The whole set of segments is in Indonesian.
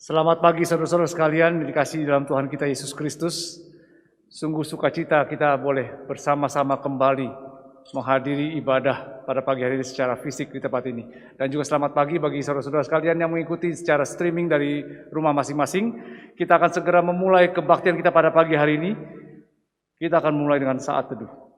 Selamat pagi saudara-saudara sekalian, dikasihi dalam Tuhan kita Yesus Kristus. Sungguh sukacita kita boleh bersama-sama kembali menghadiri ibadah pada pagi hari ini secara fisik di tempat ini. Dan juga selamat pagi bagi saudara-saudara sekalian yang mengikuti secara streaming dari rumah masing-masing. Kita akan segera memulai kebaktian kita pada pagi hari ini. Kita akan mulai dengan saat teduh.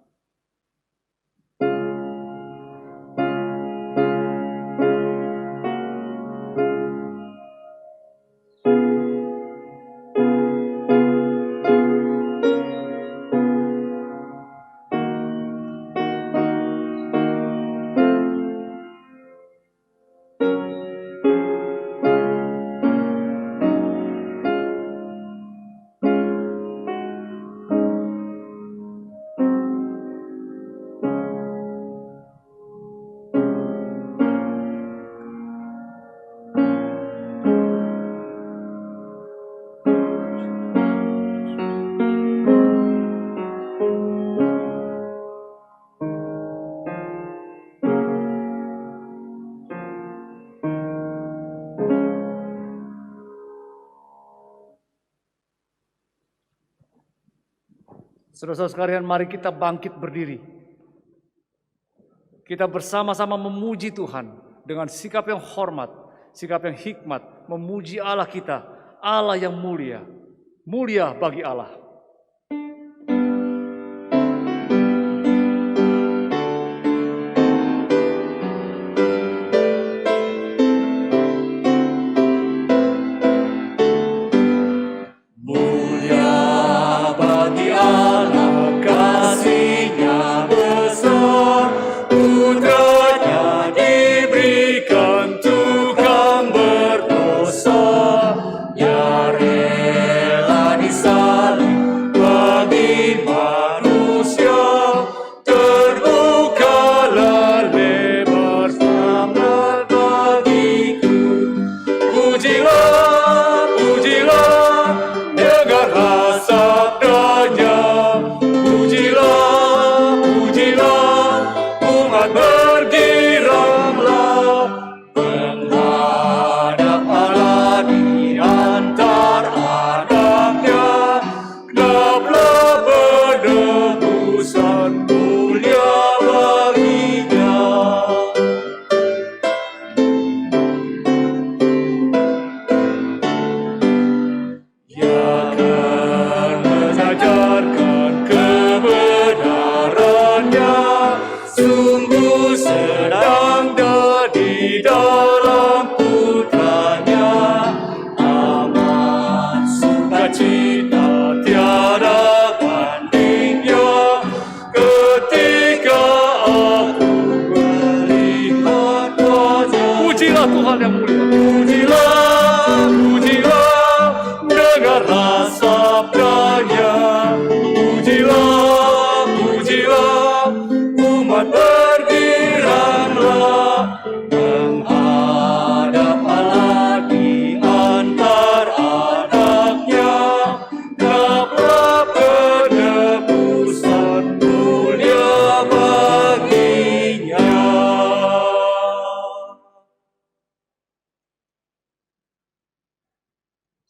Saudara-saudara sekalian, mari kita bangkit berdiri. Kita bersama-sama memuji Tuhan dengan sikap yang hormat, sikap yang hikmat, memuji Allah kita, Allah yang mulia, mulia bagi Allah.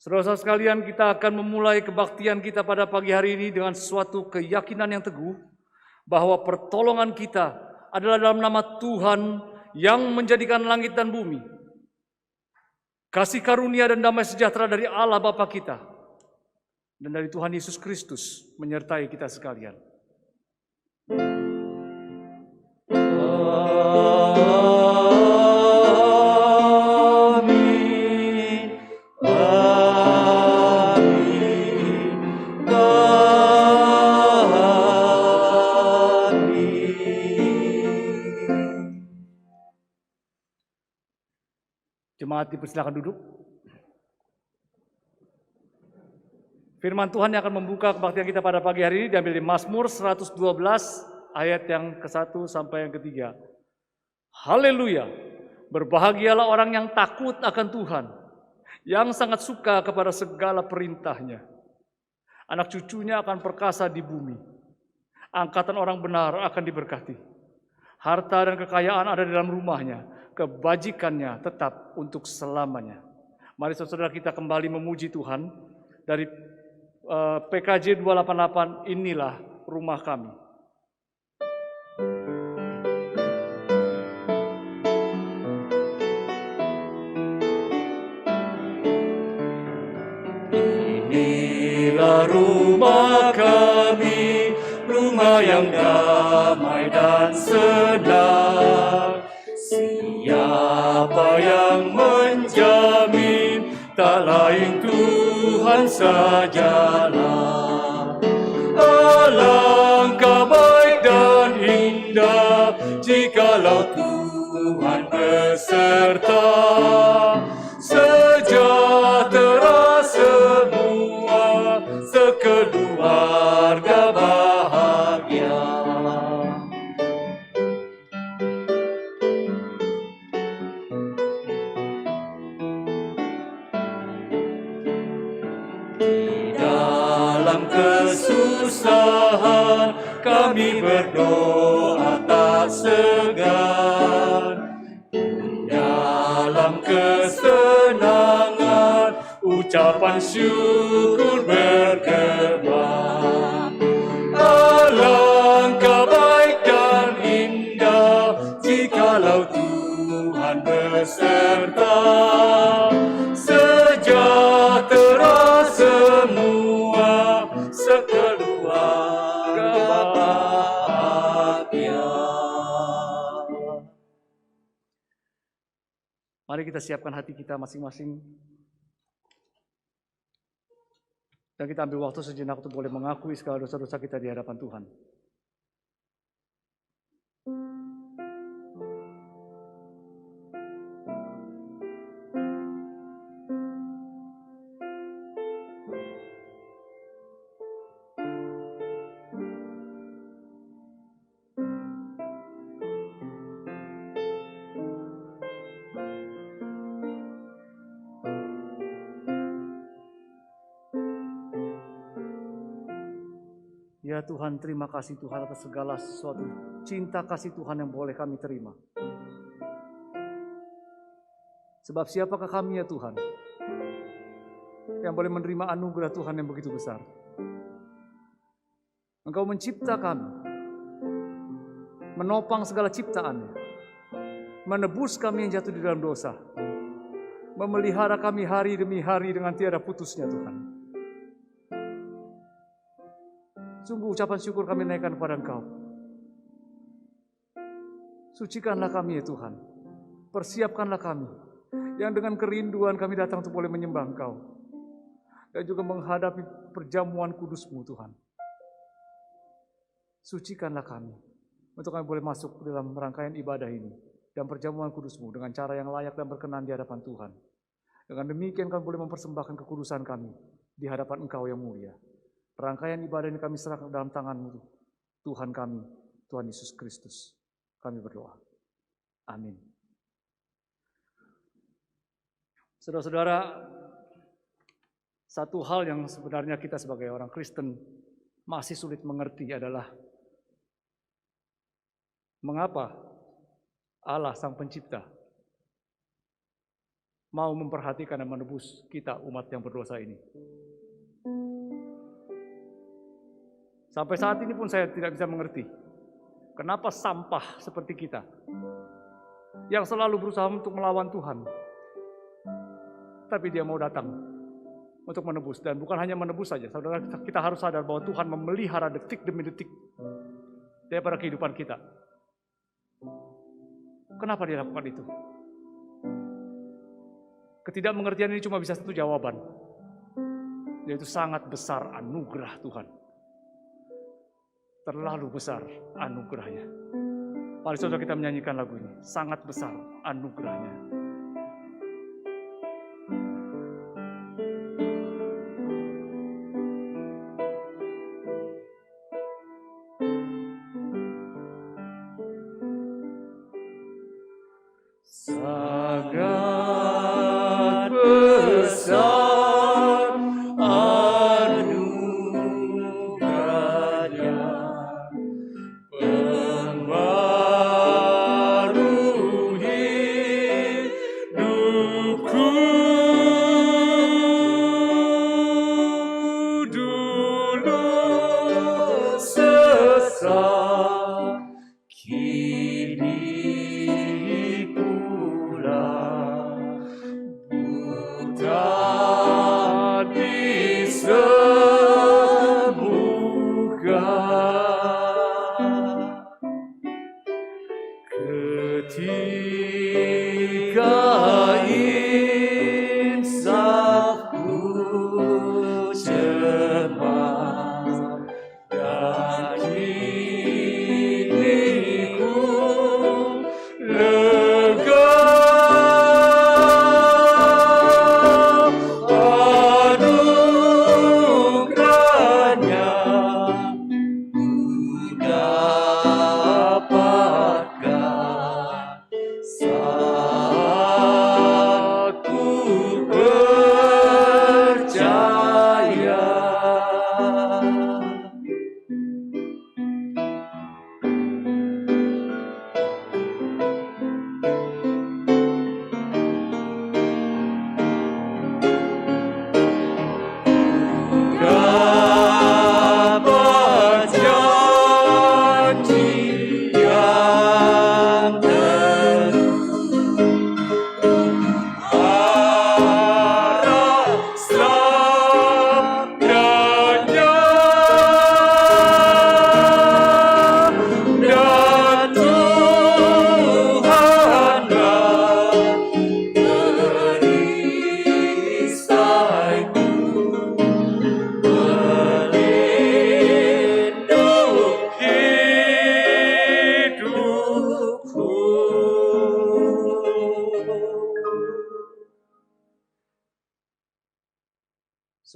Saudara-saudara sekalian, kita akan memulai kebaktian kita pada pagi hari ini dengan suatu keyakinan yang teguh bahwa pertolongan kita adalah dalam nama Tuhan yang menjadikan langit dan bumi. Kasih karunia dan damai sejahtera dari Allah Bapa kita dan dari Tuhan Yesus Kristus menyertai kita sekalian. Amin. Jemaat dipersilakan duduk. Firman Tuhan yang akan membuka kebaktian kita pada pagi hari ini diambil di Mazmur 112 ayat yang ke-1 sampai yang ke-3. Haleluya! Berbahagialah orang yang takut akan Tuhan, yang sangat suka kepada segala perintahnya. Anak cucunya akan perkasa di bumi. Angkatan orang benar akan diberkati. Harta dan kekayaan ada di dalam rumahnya. Kebajikannya tetap untuk selamanya. Mari saudara kita kembali memuji Tuhan dari PKJ 288, inilah rumah kami. Inilah rumah kami, rumah yang damai dan senang. Siapa yang menjamin, tak lain Tuhan sajalah. Alangkah baik dan indah jikalau Tuhan beserta. Sejahtera semua, sekeluarga bahagia. Di dalam kesusahan kami berdoa tak segan. Dalam kesenangan ucapan syukur bergema. Alangkah baik dan indah jikalau Tuhan beserta. Sejahtera semua, sekeluarga bahagia. Mari kita siapkan hati kita masing-masing. Dan kita ambil waktu sejenak untuk boleh mengakui segala dosa-dosa kita di hadapan Tuhan. Ya Tuhan, terima kasih Tuhan atas segala sesuatu cinta kasih Tuhan yang boleh kami terima. Sebab siapakah kami ya Tuhan, yang boleh menerima anugerah Tuhan yang begitu besar. Engkau mencipta kami, menopang segala ciptaannya, menebus kami yang jatuh di dalam dosa, memelihara kami hari demi hari dengan tiada putusnya Tuhan. Sungguh ucapan syukur kami naikkan kepada Engkau. Sucikanlah kami ya Tuhan. Persiapkanlah kami, yang dengan kerinduan kami datang untuk boleh menyembah Engkau. Dan juga menghadapi perjamuan kudus-Mu Tuhan. Sucikanlah kami, untuk kami boleh masuk dalam rangkaian ibadah ini. Dan perjamuan kudus-Mu dengan cara yang layak dan berkenan di hadapan Tuhan. Dengan demikian kami boleh mempersembahkan kekudusan kami di hadapan Engkau yang mulia. Rangkaian ibadah ini kami serahkan dalam tangan-Mu, Tuhan kami, Tuhan Yesus Kristus. Kami berdoa. Amin. Saudara-saudara, satu hal yang sebenarnya kita sebagai orang Kristen masih sulit mengerti adalah mengapa Allah Sang Pencipta mau memperhatikan dan menebus kita umat yang berdosa ini. Sampai saat ini pun saya tidak bisa mengerti kenapa sampah seperti kita yang selalu berusaha untuk melawan Tuhan, tapi Dia mau datang untuk menebus. Dan bukan hanya menebus saja, saudara, kita harus sadar bahwa Tuhan memelihara detik demi detik daripada kehidupan kita. Kenapa Dia lakukan itu? Ketidakmengertian ini cuma bisa satu jawaban, yaitu sangat besar anugerah Tuhan. Terlalu besar anugerahnya. Mari saudara kita menyanyikan lagu ini. Sangat besar anugerahnya.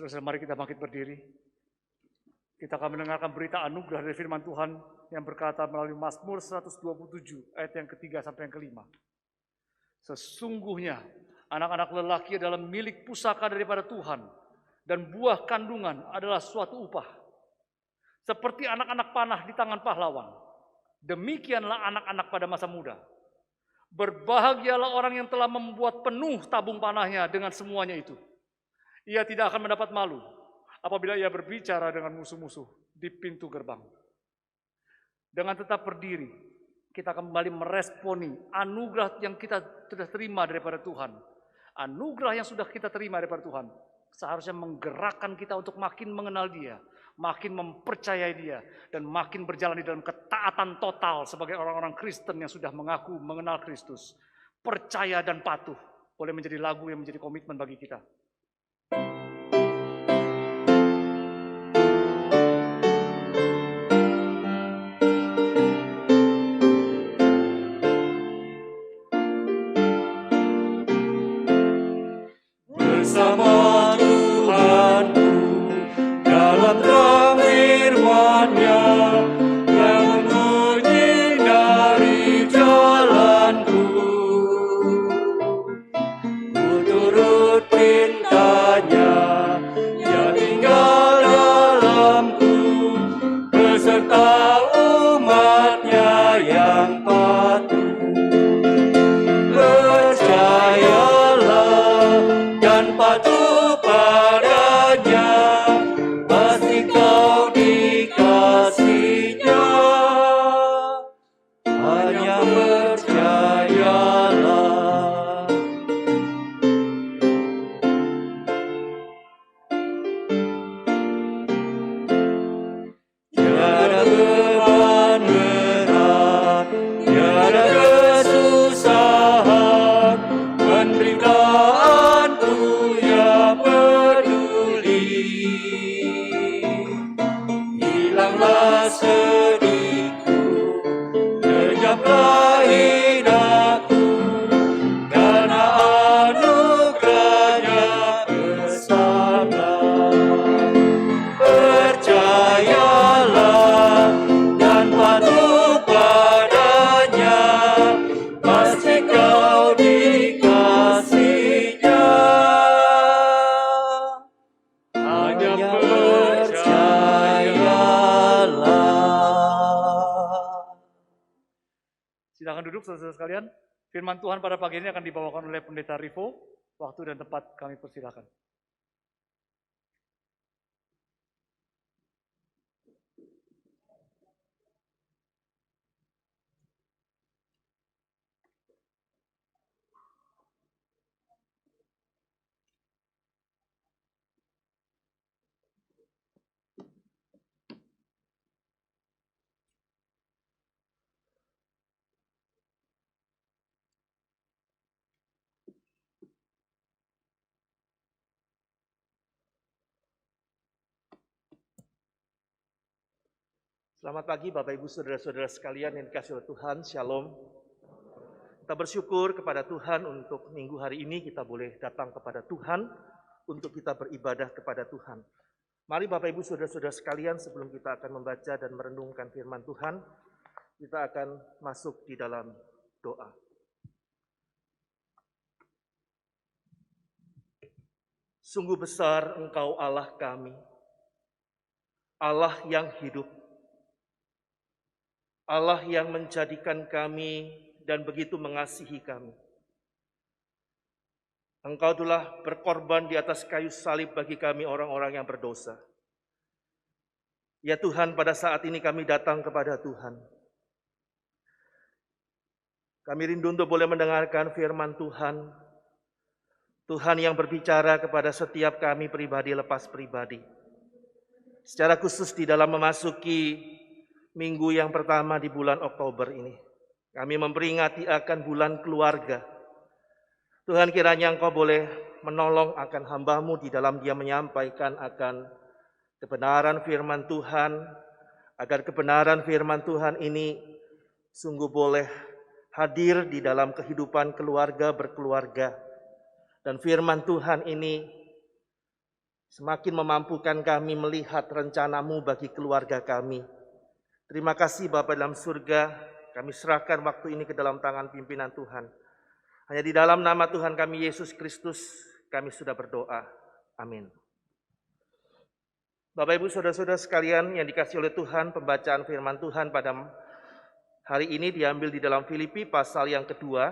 Saudara, mari kita bangkit berdiri. Kita akan mendengarkan berita anugerah dari firman Tuhan yang berkata melalui Mazmur 127 ayat yang ketiga sampai yang kelima. Sesungguhnya anak-anak lelaki adalah milik pusaka daripada Tuhan, dan buah kandungan adalah suatu upah. Seperti anak-anak panah di tangan pahlawan, demikianlah anak-anak pada masa muda. Berbahagialah orang yang telah membuat penuh tabung panahnya dengan semuanya itu. Ia tidak akan mendapat malu apabila ia berbicara dengan musuh-musuh di pintu gerbang. Dengan tetap berdiri, kita akan kembali meresponi anugerah yang kita sudah terima daripada Tuhan. Anugerah yang sudah kita terima daripada Tuhan seharusnya menggerakkan kita untuk makin mengenal Dia, makin mempercayai Dia, dan makin berjalan di dalam ketaatan total sebagai orang-orang Kristen yang sudah mengaku mengenal Kristus. Percaya dan patuh boleh menjadi lagu yang menjadi komitmen bagi kita. Bersama Tuhanku dalam terang firman-Nya yang menguji dari jalanku. Ku turut perintah-Nya yang tinggal dalamku, beserta umat-Nya yang patuh. Percayalah dan patuh padanya, pasti kau dikasihinya. Hanya percayalah. Tiada beban berat, tiada kesusahan, penderitaanku Ia peduli. Hilanglah sedihku, lenyaplah hinaku, karena anugerah-Nya besarlah. Percayalah dan patuh padanya, pasti kau dikasihinya. Hanya percayalah. Silakan duduk saudara-saudara sekalian. Firman Tuhan pada pagi ini akan dibawakan oleh Pendeta Rivo. Waktu dan tempat kami persilakan. Selamat pagi Bapak Ibu Saudara-saudara sekalian yang dikasihi oleh Tuhan, Shalom. Kita bersyukur kepada Tuhan untuk minggu hari ini kita boleh datang kepada Tuhan untuk kita beribadah kepada Tuhan. Mari Bapak Ibu Saudara-saudara sekalian, sebelum kita akan membaca dan merenungkan firman Tuhan, kita akan masuk di dalam doa. Sungguh besar Engkau Allah kami, Allah yang hidup, Allah yang menjadikan kami dan begitu mengasihi kami. Engkau telah berkorban di atas kayu salib bagi kami orang-orang yang berdosa. Ya Tuhan, pada saat ini kami datang kepada Tuhan. Kami rindu untuk boleh mendengarkan firman Tuhan. Tuhan yang berbicara kepada setiap kami pribadi lepas pribadi. Secara khusus di dalam memasuki minggu yang pertama di bulan Oktober ini, kami memperingati akan bulan keluarga. Tuhan, kiranya Engkau boleh menolong akan hamba-Mu di dalam Dia menyampaikan akan kebenaran firman Tuhan, agar kebenaran firman Tuhan ini sungguh boleh hadir di dalam kehidupan keluarga berkeluarga. Dan firman Tuhan ini semakin memampukan kami melihat rencana-Mu bagi keluarga kami. Terima kasih Bapa dalam surga, kami serahkan waktu ini ke dalam tangan pimpinan Tuhan. Hanya di dalam nama Tuhan kami Yesus Kristus, kami sudah berdoa. Amin. Bapak Ibu Saudara-saudara sekalian yang dikasihi oleh Tuhan, pembacaan firman Tuhan pada hari ini diambil di dalam Filipi pasal yang kedua.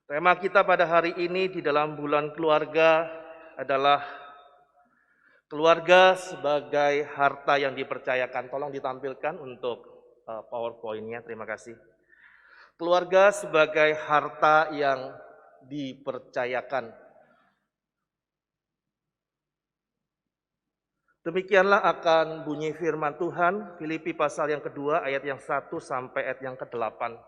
Tema kita pada hari ini di dalam bulan keluarga adalah keluarga sebagai harta yang dipercayakan. Tolong ditampilkan untuk PowerPoint-nya, terima kasih. Keluarga sebagai harta yang dipercayakan. Demikianlah akan bunyi firman Tuhan, Filipi pasal yang kedua, ayat yang 1 sampai ayat yang ke-8.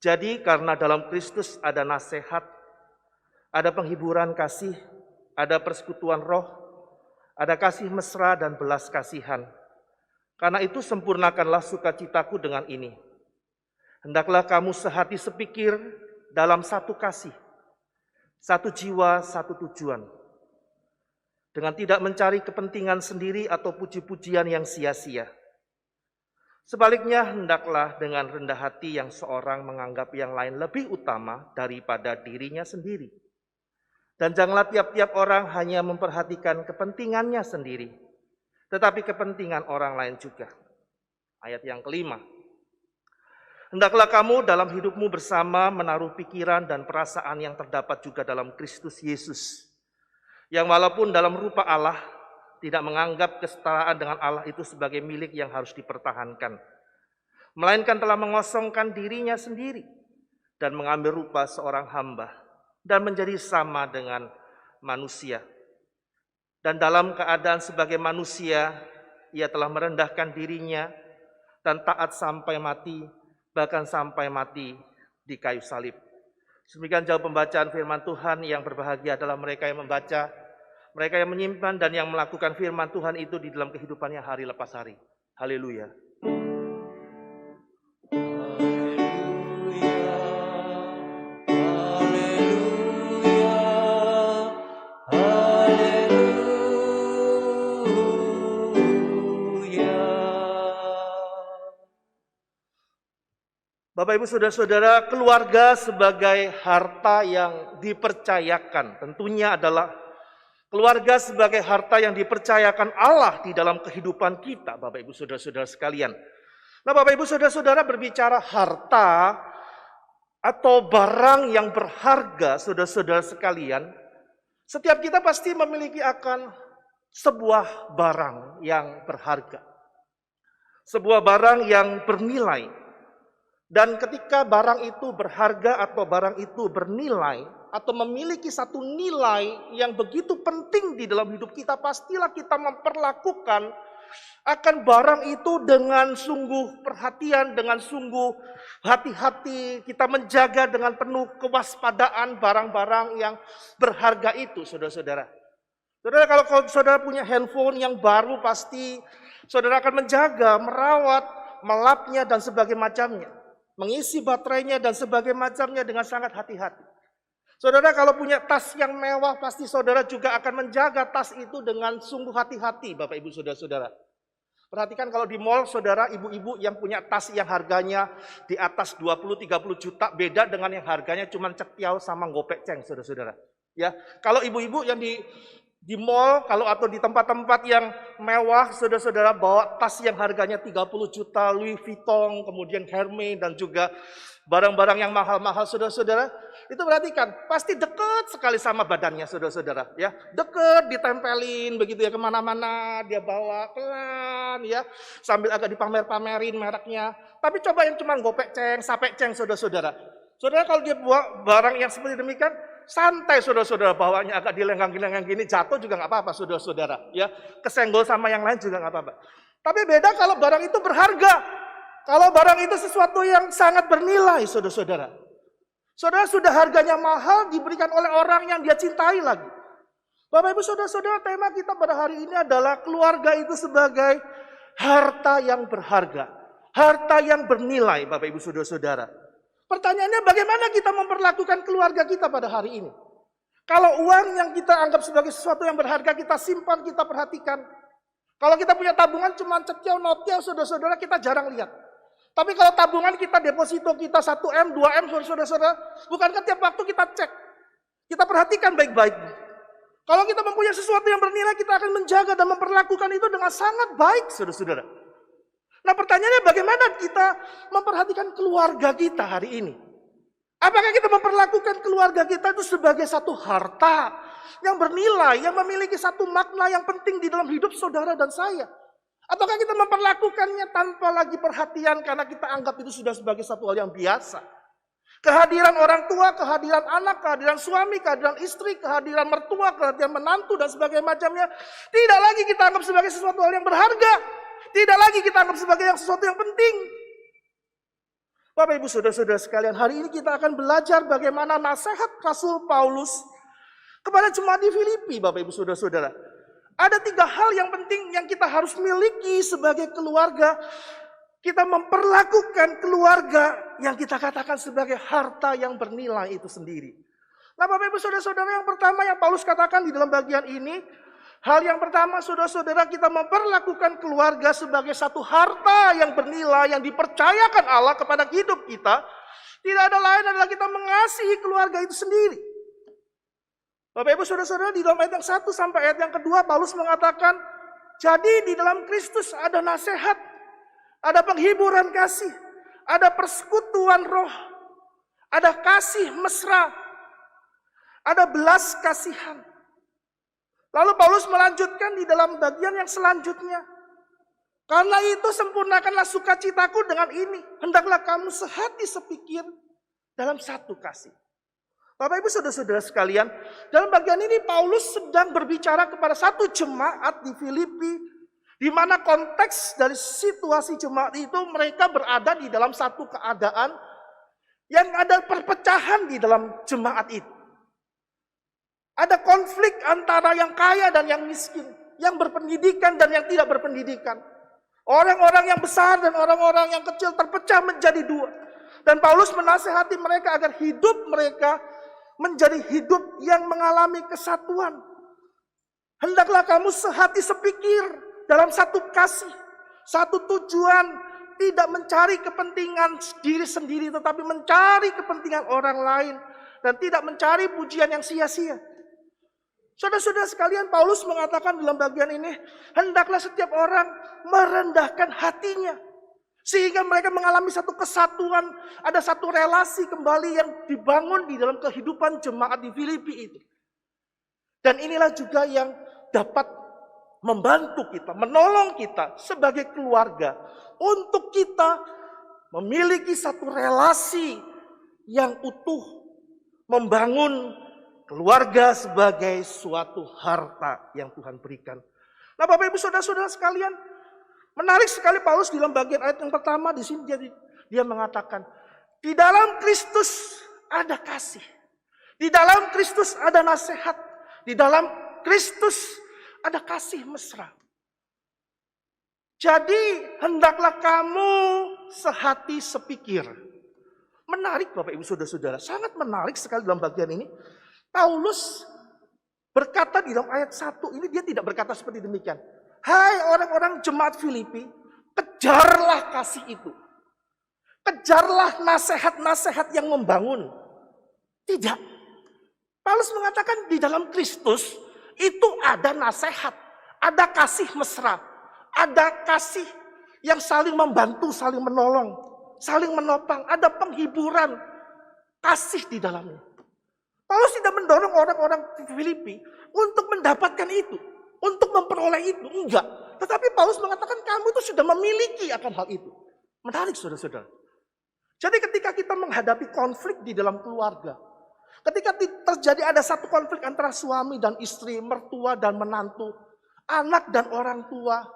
Jadi karena dalam Kristus ada nasihat, ada penghiburan kasih, ada persekutuan roh, ada kasih mesra dan belas kasihan. Karena itu sempurnakanlah sukacitaku dengan ini. Hendaklah kamu sehati sepikir dalam satu kasih, satu jiwa, satu tujuan. Dengan tidak mencari kepentingan sendiri atau puji-pujian yang sia-sia. Sebaliknya, hendaklah dengan rendah hati yang seorang menganggap yang lain lebih utama daripada dirinya sendiri. Dan janganlah tiap-tiap orang hanya memperhatikan kepentingannya sendiri, tetapi kepentingan orang lain juga. Ayat yang kelima. Hendaklah kamu dalam hidupmu bersama menaruh pikiran dan perasaan yang terdapat juga dalam Kristus Yesus. Yang walaupun dalam rupa Allah, tidak menganggap kesetaraan dengan Allah itu sebagai milik yang harus dipertahankan. Melainkan telah mengosongkan dirinya sendiri dan mengambil rupa seorang hamba dan menjadi sama dengan manusia. Dan dalam keadaan sebagai manusia, ia telah merendahkan dirinya dan taat sampai mati, bahkan sampai mati di kayu salib. Demikian jauh pembacaan firman Tuhan. Yang berbahagia adalah mereka yang membaca, mereka yang menyimpan dan yang melakukan firman Tuhan itu di dalam kehidupannya hari lepas hari. Haleluya. Bapak Ibu Saudara-saudara, keluarga sebagai harta yang dipercayakan tentunya adalah keluarga sebagai harta yang dipercayakan Allah di dalam kehidupan kita, Bapak Ibu Saudara-saudara sekalian. Nah, Bapak Ibu Saudara-saudara, berbicara harta atau barang yang berharga, saudara-saudara sekalian, setiap kita pasti memiliki akan sebuah barang yang berharga. Sebuah barang yang bernilai. Dan ketika barang itu berharga atau barang itu bernilai atau memiliki satu nilai yang begitu penting di dalam hidup kita, pastilah kita memperlakukan akan barang itu dengan sungguh perhatian, dengan sungguh hati-hati. Kita menjaga dengan penuh kewaspadaan barang-barang yang berharga itu, saudara-saudara. Saudara, kalau saudara punya handphone yang baru, pasti saudara akan menjaga, merawat, melapnya dan sebagainya macamnya. Mengisi baterainya dan sebagainya macamnya dengan sangat hati-hati. Saudara kalau punya tas yang mewah, pasti saudara juga akan menjaga tas itu dengan sungguh hati-hati, Bapak Ibu Saudara-saudara. Perhatikan kalau di mall, saudara ibu-ibu yang punya tas yang harganya di atas 20-30 juta, beda dengan yang harganya cuma cektiau sama gopek ceng, saudara-saudara. Ya, kalau ibu-ibu yang di mall, kalau atau di tempat-tempat yang mewah, saudara-saudara bawa tas yang harganya 30 juta, Louis Vuitton, kemudian Hermes, dan juga barang-barang yang mahal-mahal, saudara-saudara, itu perhatikan, pasti dekat sekali sama badannya, saudara-saudara. Ya, dekat, ditempelin, begitu ya, kemana-mana, dia bawa pelan, ya, sambil agak dipamer-pamerin mereknya. Tapi coba yang cuma gopek ceng, sapek ceng, saudara-saudara. Saudara kalau dia bawa barang yang seperti demikian, santai saudara-saudara, bawanya agak dilenggang-dilenggang gini, jatuh juga nggak apa-apa saudara-saudara. Ya, kesenggol sama yang lain juga nggak apa-apa. Tapi beda kalau barang itu berharga. Kalau barang itu sesuatu yang sangat bernilai, saudara-saudara. Saudara sudah harganya mahal diberikan oleh orang yang dia cintai lagi. Bapak Ibu Saudara-saudara, tema kita pada hari ini adalah keluarga itu sebagai harta yang berharga. Harta yang bernilai, Bapak Ibu Saudara-saudara. Pertanyaannya bagaimana kita memperlakukan keluarga kita pada hari ini? Kalau uang yang kita anggap sebagai sesuatu yang berharga kita simpan, kita perhatikan. Kalau kita punya tabungan cuma cetiau, notiau, saudara-saudara kita jarang lihat. Tapi kalau tabungan kita, deposito kita 1M, 2M, saudara-saudara, bukankah tiap waktu kita cek? Kita perhatikan baik-baik. Kalau kita mempunyai sesuatu yang bernilai, kita akan menjaga dan memperlakukan itu dengan sangat baik, saudara-saudara. Nah pertanyaannya bagaimana kita memperhatikan keluarga kita hari ini? Apakah kita memperlakukan keluarga kita itu sebagai satu harta yang bernilai, yang memiliki satu makna yang penting di dalam hidup saudara dan saya? Ataukah kita memperlakukannya tanpa lagi perhatian karena kita anggap itu sudah sebagai satu hal yang biasa? Kehadiran orang tua, kehadiran anak, kehadiran suami, kehadiran istri, kehadiran mertua, kehadiran menantu dan sebagainya macamnya tidak lagi kita anggap sebagai sesuatu hal yang berharga. Tidak lagi kita anggap sebagai sesuatu yang penting. Bapak Ibu Saudara-saudara sekalian, hari ini kita akan belajar bagaimana nasihat Rasul Paulus kepada jemaat di Filipi, Bapak Ibu Saudara-saudara. Ada 3 hal yang penting yang kita harus miliki sebagai keluarga. Kita memperlakukan keluarga yang kita katakan sebagai harta yang bernilai itu sendiri. Nah Bapak Ibu Saudara-saudara, yang pertama yang Paulus katakan di dalam bagian ini, hal yang pertama, saudara-saudara, kita memperlakukan keluarga sebagai satu harta yang bernilai, yang dipercayakan Allah kepada hidup kita. Tidak ada lain adalah kita mengasihi keluarga itu sendiri. Bapak Ibu saudara-saudara, di dalam ayat yang 1 sampai ayat yang kedua, Paulus mengatakan, jadi di dalam Kristus ada nasihat, ada penghiburan kasih, ada persekutuan roh, ada kasih mesra, ada belas kasihan. Lalu Paulus melanjutkan di dalam bagian yang selanjutnya. Karena itu sempurnakanlah sukacitaku dengan ini. Hendaklah kamu sehati sepikir dalam satu kasih. Bapak Ibu saudara-saudara sekalian, dalam bagian ini Paulus sedang berbicara kepada satu jemaat di Filipi, di mana konteks dari situasi jemaat itu mereka berada di dalam satu keadaan yang ada perpecahan di dalam jemaat itu. Ada konflik antara yang kaya dan yang miskin, yang berpendidikan dan yang tidak berpendidikan. Orang-orang yang besar dan orang-orang yang kecil terpecah menjadi 2. Dan Paulus menasihati mereka agar hidup mereka menjadi hidup yang mengalami kesatuan. Hendaklah kamu sehati sepikir dalam satu kasih, satu tujuan, tidak mencari kepentingan diri sendiri tetapi mencari kepentingan orang lain dan tidak mencari pujian yang sia-sia. Saudara-saudara sekalian, Paulus mengatakan dalam bagian ini, hendaklah setiap orang merendahkan hatinya. Sehingga mereka mengalami satu kesatuan, ada satu relasi kembali yang dibangun di dalam kehidupan jemaat di Filipi itu. Dan inilah juga yang dapat membantu kita, menolong kita sebagai keluarga. Untuk kita memiliki satu relasi yang utuh, membangun keluarga sebagai suatu harta yang Tuhan berikan. Nah Bapak Ibu saudara-saudara sekalian, menarik sekali Paulus di dalam bagian ayat yang pertama di sini dia mengatakan, di dalam Kristus ada kasih. Di dalam Kristus ada nasihat. Di dalam Kristus ada kasih mesra. Jadi hendaklah kamu sehati sepikir. Menarik Bapak Ibu saudara-saudara, sangat menarik sekali dalam bagian ini. Paulus berkata di dalam ayat 1 ini, dia tidak berkata seperti demikian. Hai orang-orang jemaat Filipi, kejarlah kasih itu. Kejarlah nasihat-nasihat yang membangun. Tidak. Paulus mengatakan di dalam Kristus itu ada nasihat, ada kasih mesra, ada kasih yang saling membantu, saling menolong, saling menopang, ada penghiburan, kasih di dalamnya. Paulus tidak mendorong orang-orang Filipi untuk mendapatkan itu, untuk memperoleh itu, enggak. Tetapi Paulus mengatakan kamu itu sudah memiliki akan hal itu. Menarik saudara-saudara. Jadi ketika kita menghadapi konflik di dalam keluarga, ketika terjadi ada satu konflik antara suami dan istri, mertua dan menantu, anak dan orang tua,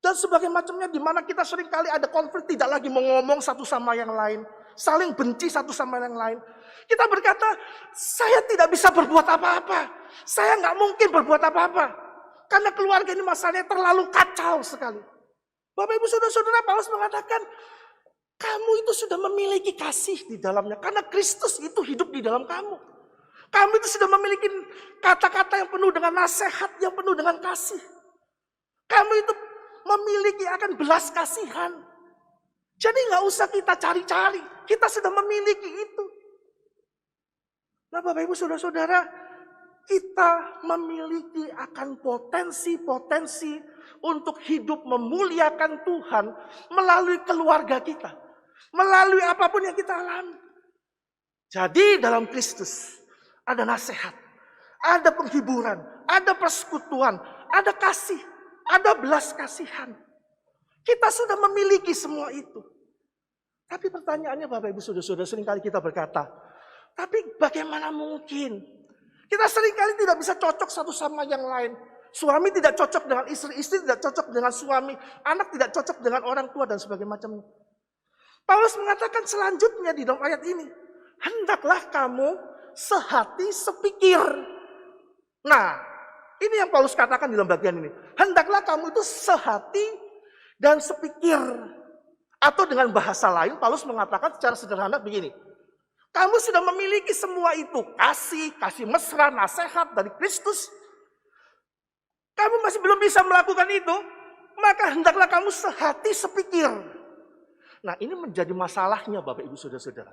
dan sebagainya macamnya, di mana kita seringkali ada konflik tidak lagi mengomong satu sama yang lain, saling benci satu sama yang lain. Kita berkata, saya tidak bisa berbuat apa-apa. Saya nggak mungkin berbuat apa-apa. Karena keluarga ini masalahnya terlalu kacau sekali. Bapak Ibu saudara-saudara, Paulus mengatakan, Kamu itu sudah memiliki kasih di dalamnya. Karena Kristus itu hidup di dalam kamu. Kamu itu sudah memiliki kata-kata yang penuh dengan nasihat, yang penuh dengan kasih. Kamu itu memiliki akan belas kasihan. Jadi nggak usah kita cari-cari. Kita sudah memiliki itu. Nah Bapak Ibu Saudara-saudara, kita memiliki akan potensi-potensi untuk hidup memuliakan Tuhan melalui keluarga kita. Melalui apapun yang kita alami. Jadi dalam Kristus ada nasihat, ada penghiburan, ada persekutuan, ada kasih, ada belas kasihan. Kita sudah memiliki semua itu. Tapi pertanyaannya Bapak Ibu Saudara-saudara, seringkali kita berkata, tapi bagaimana mungkin? Kita seringkali tidak bisa cocok satu sama yang lain. Suami tidak cocok dengan istri, istri tidak cocok dengan suami, anak tidak cocok dengan orang tua dan sebagainya macamnya. Paulus mengatakan selanjutnya di dalam ayat ini, hendaklah kamu sehati sepikir. Nah, ini yang Paulus katakan di dalam bagian ini. Hendaklah kamu itu sehati dan sepikir. Atau dengan bahasa lain, Paulus mengatakan secara sederhana begini. Kamu sudah memiliki semua itu. Kasih mesra, nasihat dari Kristus. Kamu masih belum bisa melakukan itu. Maka hendaklah kamu sehati sepikir. Nah ini menjadi masalahnya Bapak Ibu Saudara-saudara.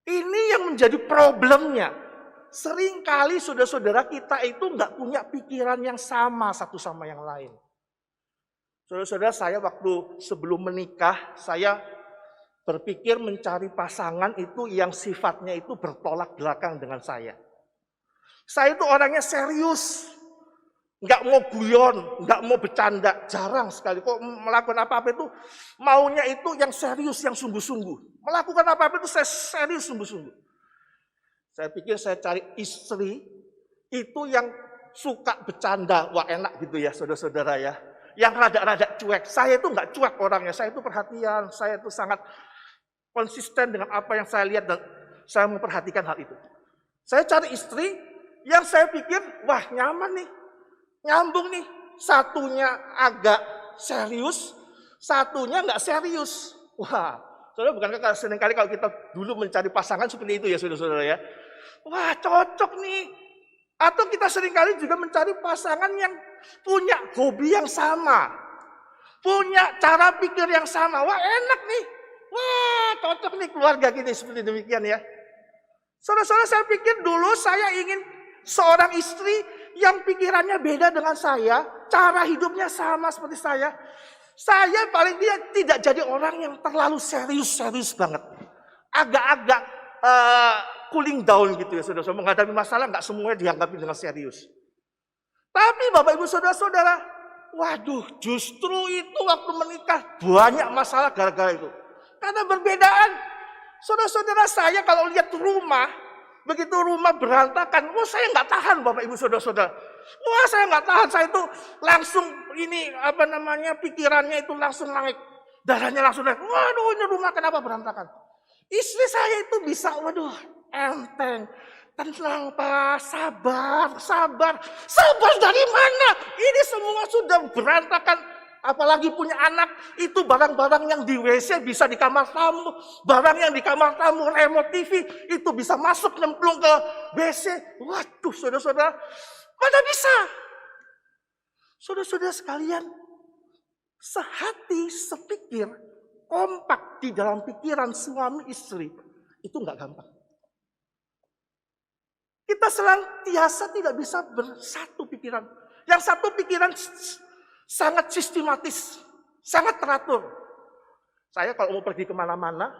Ini yang menjadi problemnya. Seringkali saudara-saudara kita itu nggak punya pikiran yang sama satu sama yang lain. Saudara-saudara, saya waktu sebelum menikah, saya berpikir mencari pasangan itu yang sifatnya itu bertolak belakang dengan saya. Saya itu orangnya serius. Nggak mau guyon, nggak mau bercanda. Jarang sekali. Kok melakukan apa-apa itu, maunya itu yang serius, yang sungguh-sungguh. Melakukan apa-apa itu saya serius, sungguh-sungguh. Saya pikir saya cari istri, itu yang suka bercanda. Wah enak gitu ya saudara-saudara ya. Yang rada-rada cuek. Saya itu nggak cuek orangnya, saya itu perhatian. Saya itu sangat konsisten dengan apa yang saya lihat dan saya memperhatikan hal itu. Saya cari istri yang saya pikir, wah nyaman nih. Nyambung nih, satunya agak serius, satunya nggak serius. Wah, saudara bukankah seringkali kalau kita dulu mencari pasangan seperti itu ya saudara-saudara ya. Wah cocok nih. Atau kita seringkali juga mencari pasangan yang punya hobi yang sama. Punya cara pikir yang sama. Wah enak nih. Wah cocok nih keluarga kita seperti demikian ya. Saudara-saudara saya pikir dulu saya ingin seorang istri yang pikirannya beda dengan saya, cara hidupnya sama seperti saya. Saya paling tidak jadi orang yang terlalu serius banget. Agak-agak cooling down gitu ya saudara-saudara. Menghadapi masalah nggak semuanya dianggapi dengan serius. Tapi Bapak Ibu Saudara-saudara, waduh justru itu waktu menikah banyak masalah gara-gara itu. Karena berbedaan. Saudara-saudara saya kalau lihat rumah, begitu rumah berantakan, wah saya nggak tahan Bapak Ibu Saudara-saudara. Wah saya nggak tahan, saya itu langsung ini pikirannya itu langsung naik. Darahnya langsung naik, waduh ini rumah kenapa berantakan. Istri saya itu bisa, waduh enteng, tenang Pak, sabar dari mana? Ini semua sudah berantakan. Apalagi punya anak, itu barang-barang yang di WC bisa di kamar tamu. Barang yang di kamar tamu, remote TV, itu bisa masuk nyemplung ke WC. Waduh, saudara-saudara, mana bisa? Saudara-saudara sekalian, sehati, sepikir, kompak di dalam pikiran suami istri, itu nggak gampang. Kita senantiasa tidak bisa bersatu pikiran. Yang satu pikiran sangat sistematis, sangat teratur. Saya kalau mau pergi kemana-mana,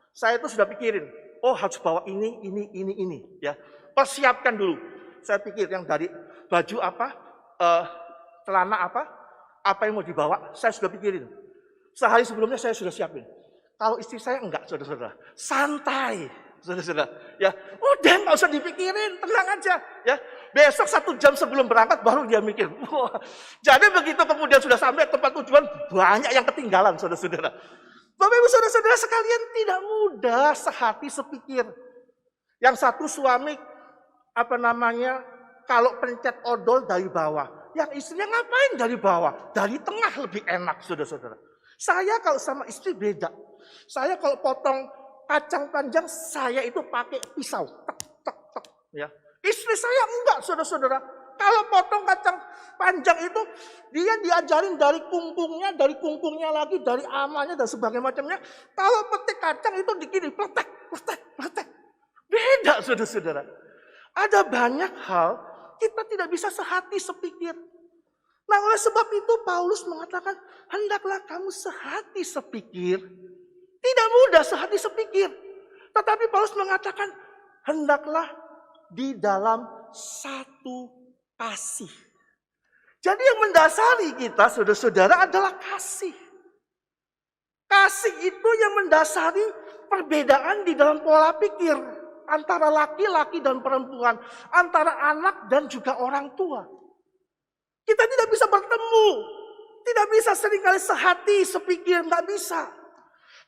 saya itu sudah pikirin, oh harus bawa ini, ya. Persiapkan dulu. Saya pikir yang dari baju apa, celana apa yang mau dibawa, saya sudah pikirin. Sehari sebelumnya saya sudah siapin. Kalau istri saya enggak, saudara-saudara, santai, saudara-saudara. Ya, udah nggak usah dipikirin, tenang aja, ya. Besok 1 jam sebelum berangkat baru dia mikir. Wah, jadi begitu kemudian sudah sampai tempat tujuan banyak yang ketinggalan saudara-saudara. Bapak Ibu saudara-saudara sekalian tidak mudah sehati sepikir. Yang satu suami kalau pencet odol dari bawah. Yang istrinya ngapain dari bawah? Dari tengah lebih enak saudara-saudara. Saya kalau sama istri beda. Saya kalau potong kacang panjang, saya itu pakai pisau. Tek, tek, tek. Ya. Istri saya enggak, saudara-saudara. Kalau potong kacang panjang itu, dia diajarin dari kungkungnya lagi, dari amalnya dan sebagainya macamnya. Kalau petik kacang itu digini, pletek, pletek, pletek. Beda, saudara-saudara. Ada banyak hal kita tidak bisa sehati sepikir. Nah, oleh sebab itu Paulus mengatakan, hendaklah kamu sehati sepikir. Tidak mudah sehati sepikir. Tetapi Paulus mengatakan, hendaklah di dalam satu kasih. Jadi yang mendasari kita, saudara-saudara, adalah kasih. Kasih itu yang mendasari perbedaan di dalam pola pikir antara laki-laki dan perempuan, antara anak dan juga orang tua. Kita tidak bisa bertemu, tidak bisa seringkali sehati, sepikir, nggak bisa.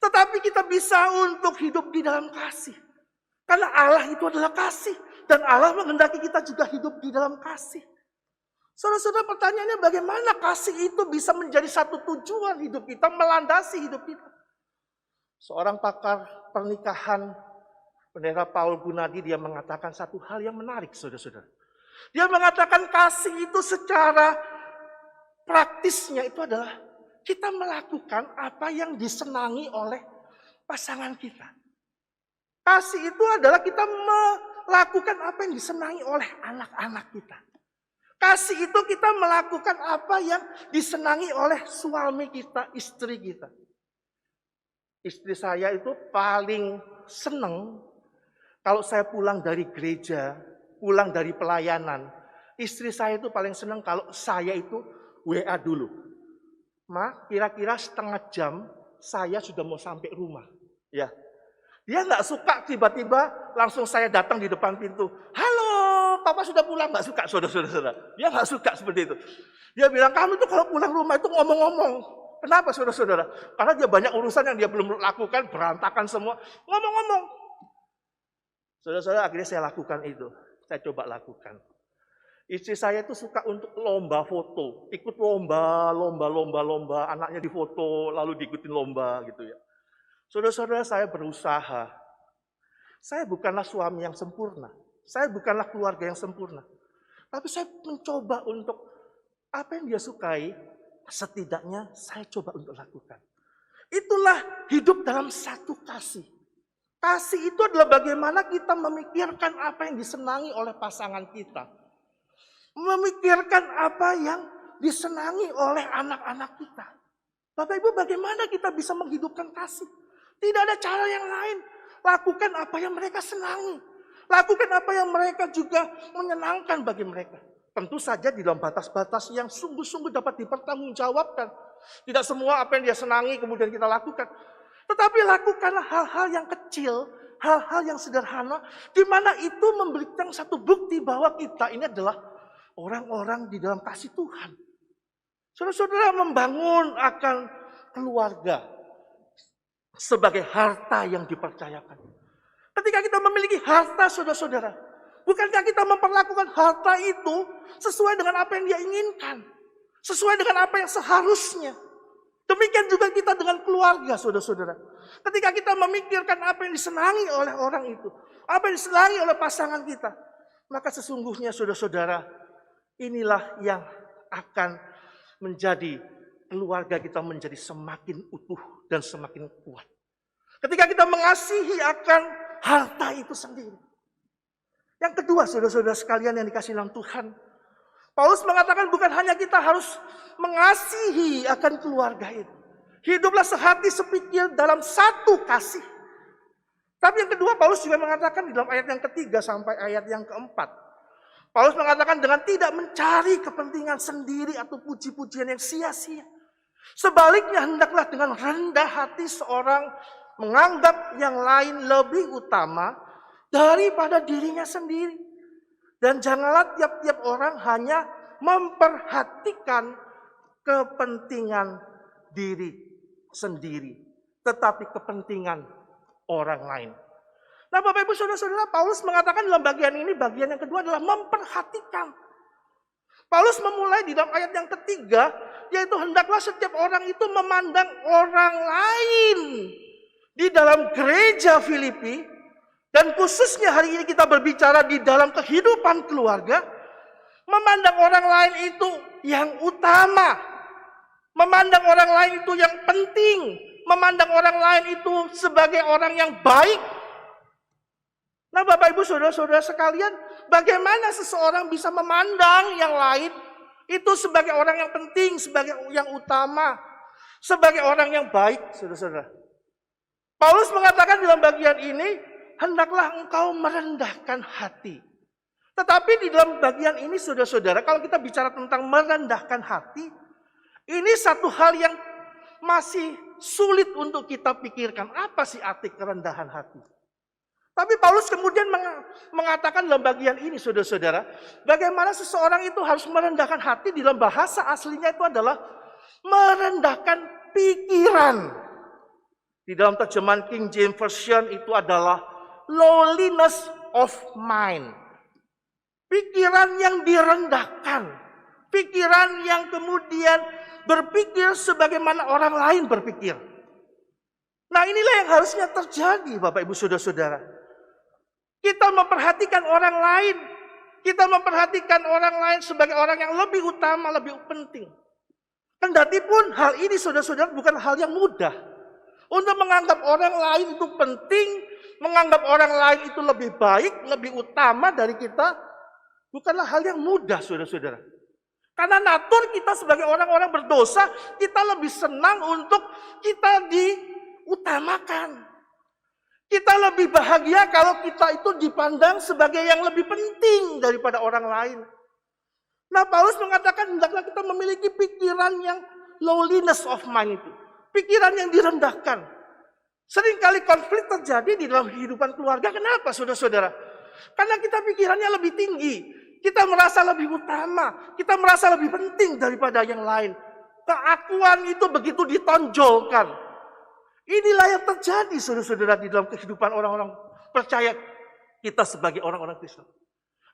Tetapi kita bisa untuk hidup di dalam kasih. Karena Allah itu adalah kasih. Dan Allah menghendaki kita juga hidup di dalam kasih. Saudara-saudara, pertanyaannya bagaimana kasih itu bisa menjadi satu tujuan hidup kita, melandasi hidup kita. Seorang pakar pernikahan, Pendeta Paul Gunadi, dia mengatakan satu hal yang menarik, saudara-saudara. Dia mengatakan kasih itu secara praktisnya itu adalah kita melakukan apa yang disenangi oleh pasangan kita. Kasih itu adalah kita melakukan apa yang disenangi oleh anak-anak kita. Kasih itu kita melakukan apa yang disenangi oleh suami kita, istri kita. Istri saya itu paling seneng kalau saya pulang dari gereja, pulang dari pelayanan. Istri saya itu paling senang kalau saya itu WA dulu. Ma, kira-kira setengah jam saya sudah mau sampai rumah. Ya, dia nggak suka tiba-tiba langsung saya datang di depan pintu. Halo, papa sudah pulang. Nggak suka, saudara-saudara. Dia nggak suka seperti itu. Dia bilang, kamu tuh kalau pulang rumah itu ngomong-ngomong. Kenapa, saudara-saudara? Karena dia banyak urusan yang dia belum lakukan, berantakan semua. Ngomong-ngomong. Saudara-saudara, akhirnya saya lakukan itu. Saya coba lakukan. Istri saya itu suka untuk lomba foto. Ikut lomba, anaknya difoto, lalu diikutin lomba gitu ya. Saudara-saudara, saya berusaha. Saya bukanlah suami yang sempurna. Saya bukanlah keluarga yang sempurna. Tapi saya mencoba untuk apa yang dia sukai, setidaknya saya coba untuk lakukan. Itulah hidup dalam satu kasih. Kasih itu adalah bagaimana kita memikirkan apa yang disenangi oleh pasangan kita. Memikirkan apa yang disenangi oleh anak-anak kita. Bapak Ibu, bagaimana kita bisa menghidupkan kasih? Tidak ada cara yang lain. Lakukan apa yang mereka senangi. Lakukan apa yang mereka juga menyenangkan bagi mereka. Tentu saja di dalam batas-batas yang sungguh-sungguh dapat dipertanggungjawabkan. Tidak semua apa yang dia senangi kemudian kita lakukan. Tetapi lakukanlah hal-hal yang kecil, hal-hal yang sederhana, di mana itu memberikan satu bukti bahwa kita ini adalah orang-orang di dalam kasih Tuhan. Saudara-saudara, membangun akan keluarga sebagai harta yang dipercayakan. Ketika kita memiliki harta, saudara-saudara, bukankah kita memperlakukan harta itu sesuai dengan apa yang dia inginkan, sesuai dengan apa yang seharusnya. Demikian juga kita dengan keluarga, saudara-saudara. Ketika kita memikirkan apa yang disenangi oleh orang itu, apa yang disenangi oleh pasangan kita, maka sesungguhnya, saudara-saudara, inilah yang akan menjadi keluarga kita menjadi semakin utuh dan semakin kuat. Ketika kita mengasihi akan harta itu sendiri. Yang kedua, saudara-saudara sekalian yang dikasihi dalam Tuhan, Paulus mengatakan bukan hanya kita harus mengasihi akan keluarga itu. Hiduplah sehati sepikir dalam satu kasih. Tapi yang kedua, Paulus juga mengatakan di dalam ayat yang ketiga sampai ayat yang keempat. Paulus mengatakan dengan tidak mencari kepentingan sendiri atau puji-pujian yang sia-sia. Sebaliknya hendaklah dengan rendah hati seorang menganggap yang lain lebih utama daripada dirinya sendiri. Dan janganlah tiap-tiap orang hanya memperhatikan kepentingan diri sendiri, tetapi kepentingan orang lain. Nah, Bapak Ibu Saudara-saudara, Paulus mengatakan dalam bagian ini, bagian yang kedua adalah memperhatikan. Paulus memulai di dalam ayat yang ketiga yaitu hendaklah setiap orang itu memandang orang lain di dalam gereja Filipi, dan khususnya hari ini kita berbicara di dalam kehidupan keluarga, memandang orang lain itu yang utama, memandang orang lain itu yang penting, memandang orang lain itu sebagai orang yang baik. Nah, Bapak Ibu Saudara-saudara sekalian, bagaimana seseorang bisa memandang yang lain itu sebagai orang yang penting, sebagai yang utama, sebagai orang yang baik, saudara-saudara. Paulus mengatakan dalam bagian ini, hendaklah engkau merendahkan hati. Tetapi di dalam bagian ini, saudara-saudara, kalau kita bicara tentang merendahkan hati, ini satu hal yang masih sulit untuk kita pikirkan. Apa sih arti kerendahan hati? Tapi Paulus kemudian mengatakan dalam bagian ini, saudara-saudara, bagaimana seseorang itu harus merendahkan hati. Di dalam bahasa aslinya itu adalah merendahkan pikiran. Di dalam terjemahan King James Version itu adalah lowliness of mind. Pikiran yang direndahkan. Pikiran yang kemudian berpikir sebagaimana orang lain berpikir. Nah, inilah yang harusnya terjadi, Bapak Ibu Saudara-saudara. Kita memperhatikan orang lain. Kita memperhatikan orang lain sebagai orang yang lebih utama, lebih penting. Kendati pun hal ini, saudara-saudara, bukan hal yang mudah. Untuk menganggap orang lain itu penting, menganggap orang lain itu lebih baik, lebih utama dari kita, bukanlah hal yang mudah, saudara-saudara. Karena natur kita sebagai orang-orang berdosa, kita lebih senang untuk kita diutamakan. Kita lebih bahagia kalau kita itu dipandang sebagai yang lebih penting daripada orang lain. Nah, Paulus mengatakan hendaklah kita memiliki pikiran yang lowliness of mind itu. Pikiran yang direndahkan. Seringkali konflik terjadi di dalam kehidupan keluarga. Kenapa, saudara-saudara? Karena kita pikirannya lebih tinggi. Kita merasa lebih utama. Kita merasa lebih penting daripada yang lain. Keakuan itu begitu ditonjolkan. Inilah yang terjadi, saudara-saudara, di dalam kehidupan orang-orang percaya kita sebagai orang-orang Kristen.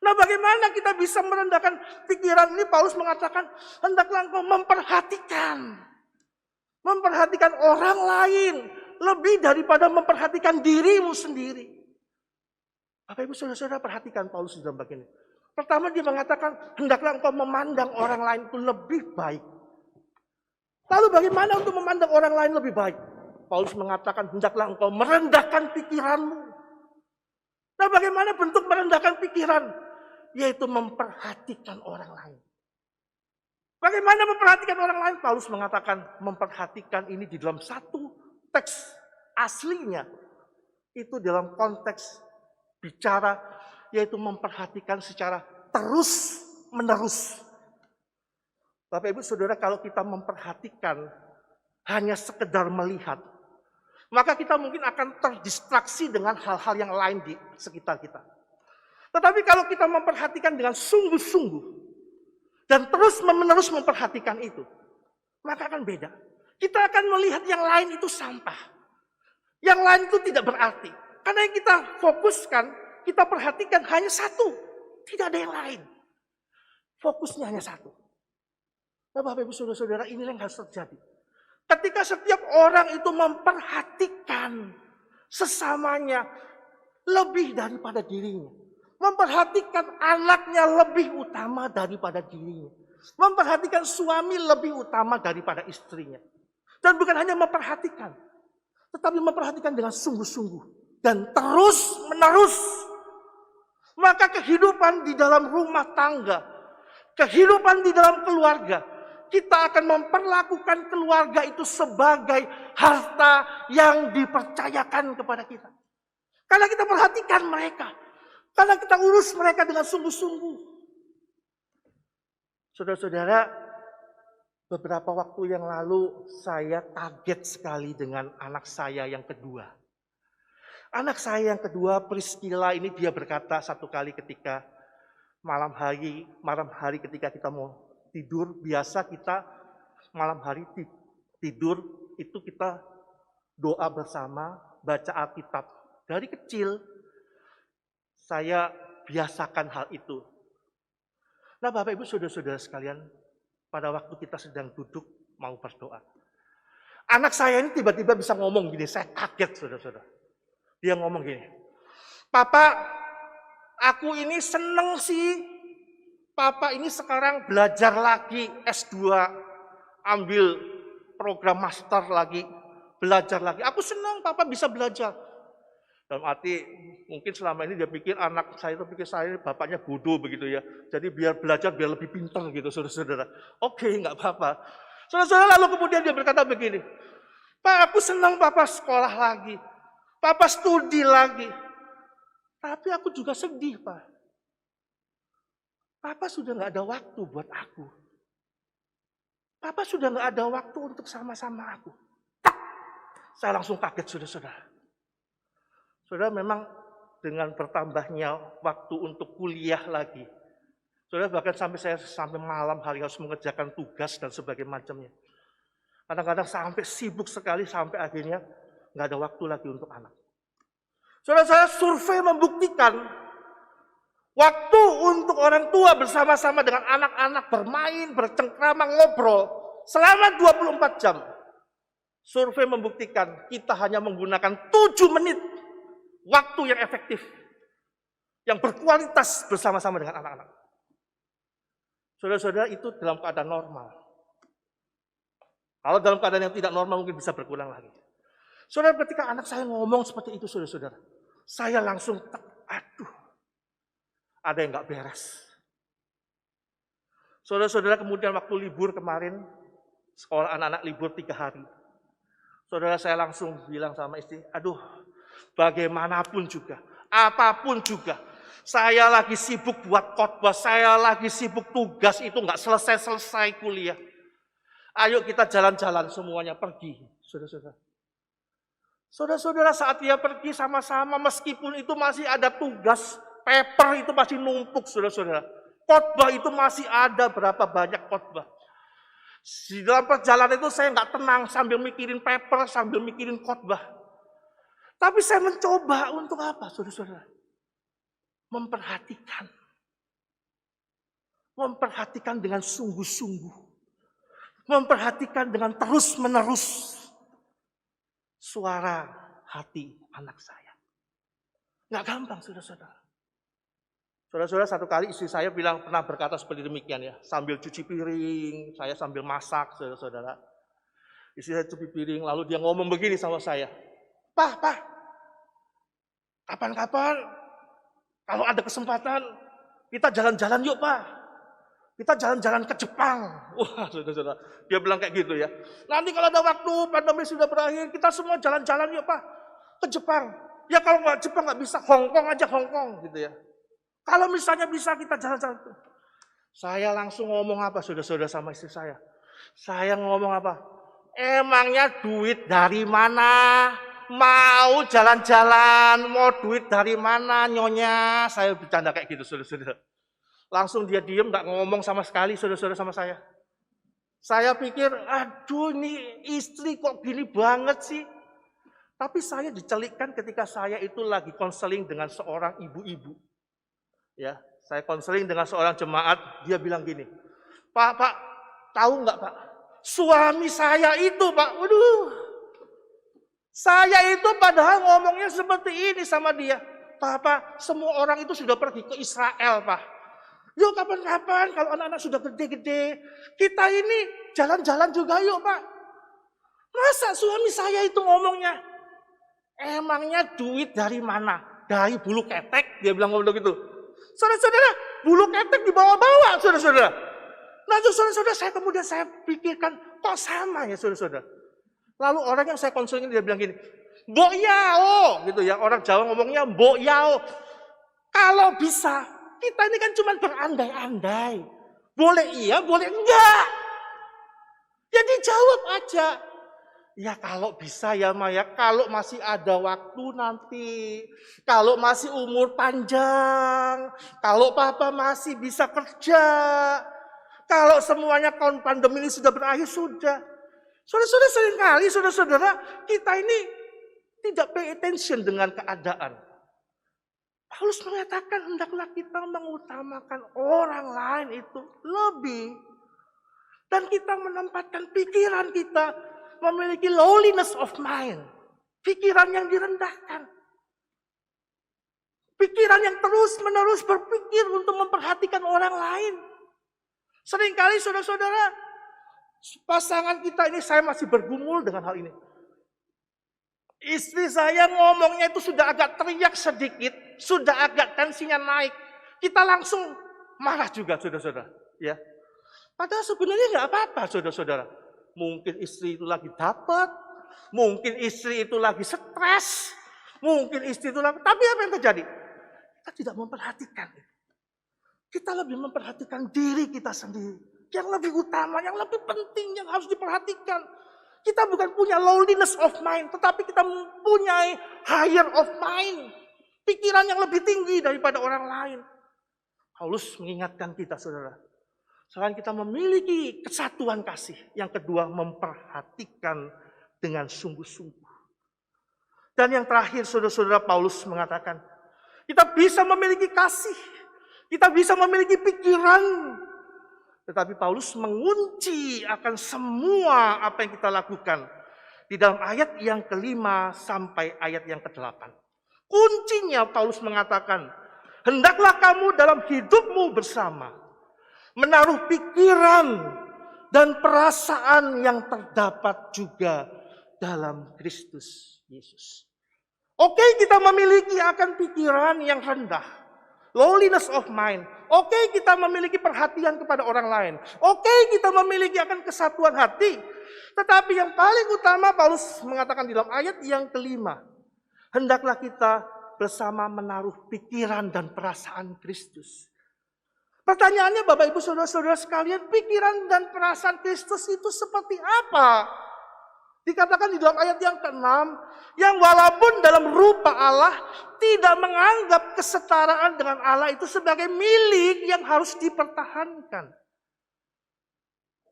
Nah, bagaimana kita bisa merendahkan pikiran ini? Paulus mengatakan, hendaklah engkau memperhatikan orang lain lebih daripada memperhatikan dirimu sendiri. Bapak Ibu Saudara-saudara, perhatikan Paulus dalam bagian ini. Pertama dia mengatakan, hendaklah engkau memandang orang lain itu lebih baik. Lalu bagaimana untuk memandang orang lain lebih baik? Paulus mengatakan, hendaklah engkau merendahkan pikiranmu. Nah, bagaimana bentuk merendahkan pikiran? Yaitu memperhatikan orang lain. Bagaimana memperhatikan orang lain? Paulus mengatakan, memperhatikan ini di dalam satu teks aslinya. Itu dalam konteks bicara, yaitu memperhatikan secara terus-menerus. Bapak Ibu Saudara, kalau kita memperhatikan hanya sekedar melihat, maka kita mungkin akan terdistraksi dengan hal-hal yang lain di sekitar kita. Tetapi kalau kita memperhatikan dengan sungguh-sungguh dan terus-menerus memperhatikan itu, maka akan beda. Kita akan melihat yang lain itu sampah. Yang lain itu tidak berarti. Karena yang kita fokuskan, kita perhatikan hanya satu. Tidak ada yang lain. Fokusnya hanya satu. Nah, Bapak Ibu Saudara-saudara, inilah yang harus terjadi. Ketika setiap orang itu memperhatikan sesamanya lebih daripada dirinya. Memperhatikan anaknya lebih utama daripada dirinya. Memperhatikan suami lebih utama daripada istrinya. Dan bukan hanya memperhatikan, tetapi memperhatikan dengan sungguh-sungguh. Dan terus-menerus. Maka kehidupan di dalam rumah tangga, kehidupan di dalam keluarga, kita akan memperlakukan keluarga itu sebagai harta yang dipercayakan kepada kita. Karena kita perhatikan mereka. Karena kita urus mereka dengan sungguh-sungguh. Saudara-saudara, beberapa waktu yang lalu saya kaget sekali dengan anak saya yang kedua. Anak saya yang kedua, Priscilla, ini dia berkata satu kali ketika malam hari ketika kita mau tidur, biasa kita malam hari tidur itu kita doa bersama, baca Alkitab. Dari kecil saya biasakan hal itu. Nah, Bapak Ibu Saudara-saudara sekalian, pada waktu kita sedang duduk mau berdoa. Anak saya ini tiba-tiba bisa ngomong gini, saya kaget saudara-saudara. Dia ngomong gini, Papa, aku ini seneng sih, Papa ini sekarang belajar lagi S2, ambil program master lagi, belajar lagi. Aku senang Papa bisa belajar. Dalam arti mungkin selama ini dia pikir anak saya itu pikir saya bapaknya bodoh begitu ya. Jadi biar belajar biar lebih pintar gitu saudara-saudara. Oke, nggak apa-apa. Saudara-saudara lalu kemudian dia berkata begini, Pak aku senang Papa sekolah lagi. Papa studi lagi. Tapi aku juga sedih Pak. Papa sudah nggak ada waktu buat aku. Papa sudah nggak ada waktu untuk sama-sama aku. Tak! Saya langsung kaget saudara-saudara. Saudara memang dengan bertambahnya waktu untuk kuliah lagi. Saudara bahkan sampai malam hari harus mengerjakan tugas dan sebagainya macamnya. Kadang-kadang sampai sibuk sekali sampai akhirnya nggak ada waktu lagi untuk anak. Saudara saya survei membuktikan waktu untuk orang tua bersama-sama dengan anak-anak bermain, bercengkrama, ngobrol selama 24 jam. Survei membuktikan kita hanya menggunakan 7 menit waktu yang efektif, yang berkualitas bersama-sama dengan anak-anak. Saudara-saudara itu dalam keadaan normal. Kalau dalam keadaan yang tidak normal mungkin bisa berkurang lagi. Saudara ketika anak saya ngomong seperti itu saudara-saudara, saya langsung aduh, ada yang nggak beres. Saudara-saudara kemudian waktu libur kemarin, sekolah anak-anak libur 3 hari. Saudara saya langsung bilang sama istri, aduh bagaimanapun juga, apapun juga, saya lagi sibuk buat khotbah, saya lagi sibuk tugas itu nggak selesai-selesai kuliah. Ayo kita jalan-jalan semuanya pergi, saudara-saudara. Saudara-saudara saat dia pergi sama-sama meskipun itu masih ada tugas, paper itu masih numpuk saudara-saudara. Khotbah itu masih ada berapa banyak khotbah. Di dalam perjalanan itu saya nggak tenang sambil mikirin paper, sambil mikirin khotbah. Tapi saya mencoba untuk apa, saudara-saudara? Memperhatikan. Memperhatikan dengan sungguh-sungguh. Memperhatikan dengan terus-menerus suara hati anak saya. Nggak gampang, saudara-saudara. Saudara-saudara, satu kali istri saya bilang pernah berkata seperti demikian ya. Sambil cuci piring, saya sambil masak, saudara-saudara. Istri saya cuci piring, lalu dia ngomong begini sama saya. Pak, kapan-kapan kalau ada kesempatan kita jalan-jalan yuk Pak. Kita jalan-jalan ke Jepang. Wah saudara-saudara, dia bilang kayak gitu ya. Nanti kalau ada waktu, pandemi sudah berakhir, kita semua jalan-jalan yuk Pak. Ke Jepang. Ya kalau nggak Jepang nggak bisa, Hongkong aja Hongkong gitu ya. Kalau misalnya bisa kita jalan-jalan. Saya langsung ngomong apa saudara-saudara sama istri saya. Saya ngomong apa? Emangnya duit dari mana? Mau jalan-jalan, mau duit dari mana nyonya? Saya bercanda kayak gitu saudara-saudara. Langsung dia diem, gak ngomong sama sekali saudara-saudara sama saya. Saya pikir, aduh ini istri kok gini banget sih. Tapi saya dicelikkan ketika saya itu lagi konseling dengan seorang ibu-ibu. Ya, saya konseling dengan seorang jemaat, dia bilang gini, Pak, tahu nggak Pak? Suami saya itu Pak, waduh. Saya itu padahal ngomongnya seperti ini sama dia. Pak, semua orang itu sudah pergi ke Israel, Pak. Yuk kapan-kapan kalau anak-anak sudah gede-gede, kita ini jalan-jalan juga yuk, Pak. Masa suami saya itu ngomongnya, emangnya duit dari mana? Dari bulu ketek, dia bilang ngomong gitu. Saudara-saudara, bulu ketek dibawa-bawa, saudara-saudara. Nah, saudara-saudara, saya pikirkan, kok sama ya, saudara-saudara. Lalu orang yang saya konseling dia bilang gini, Mbok Yao, gitu ya. Orang Jawa ngomongnya Mbok Yao. Kalau bisa, kita ini kan cuma berandai-andai. Boleh iya, boleh enggak. Ya dijawab aja. Ya kalau bisa ya Maya, kalau masih ada waktu nanti. Kalau masih umur panjang. Kalau Papa masih bisa kerja. Kalau semuanya pandemi ini sudah berakhir, sudah. Saudara-saudara seringkali, saudara-saudara, kita ini tidak pay attention dengan keadaan. Paulus mengatakan hendaklah kita mengutamakan orang lain itu lebih Dan kita menempatkan pikiran kita memiliki lowliness of mind. Pikiran yang direndahkan. Pikiran yang terus-menerus berpikir untuk memperhatikan orang lain. Seringkali saudara-saudara, pasangan kita ini, saya masih bergumul dengan hal ini. Istri saya ngomongnya itu sudah agak teriak sedikit, sudah agak tensinya naik. Kita langsung marah juga, saudara-saudara. Ya. Padahal sebenarnya nggak apa-apa, saudara-saudara. Mungkin istri itu lagi dapat, mungkin istri itu lagi stres, mungkin istri itu lagi. Tapi apa yang terjadi? Kita tidak memperhatikan. Kita lebih memperhatikan diri kita sendiri. Yang lebih utama, yang lebih penting, yang harus diperhatikan. Kita bukan punya lowliness of mind, tetapi kita mempunyai higher of mind. Pikiran yang lebih tinggi daripada orang lain. Paulus mengingatkan kita, saudara. Selain kita memiliki kesatuan kasih, yang kedua memperhatikan dengan sungguh-sungguh. Dan yang terakhir, saudara-saudara, Paulus mengatakan, kita bisa memiliki kasih, kita bisa memiliki pikiran, tetapi Paulus mengunci akan semua apa yang kita lakukan di dalam ayat yang ke-5 sampai ayat yang ke-8. Kuncinya Paulus mengatakan, hendaklah kamu dalam hidupmu bersama menaruh pikiran dan perasaan yang terdapat juga dalam Kristus Yesus. Oke, kita memiliki akan pikiran yang rendah, lowliness of mind. Oke, kita memiliki perhatian kepada orang lain. Oke, kita memiliki akan kesatuan hati. Tetapi yang paling utama Paulus mengatakan di dalam ayat yang ke-5, hendaklah kita bersama menaruh pikiran dan perasaan Kristus. Pertanyaannya Bapak Ibu Saudara-saudara sekalian, pikiran dan perasaan Kristus itu seperti apa? Dikatakan di dalam ayat yang ke-6, yang walaupun dalam rupa Allah tidak menganggap kesetaraan dengan Allah itu sebagai milik yang harus dipertahankan.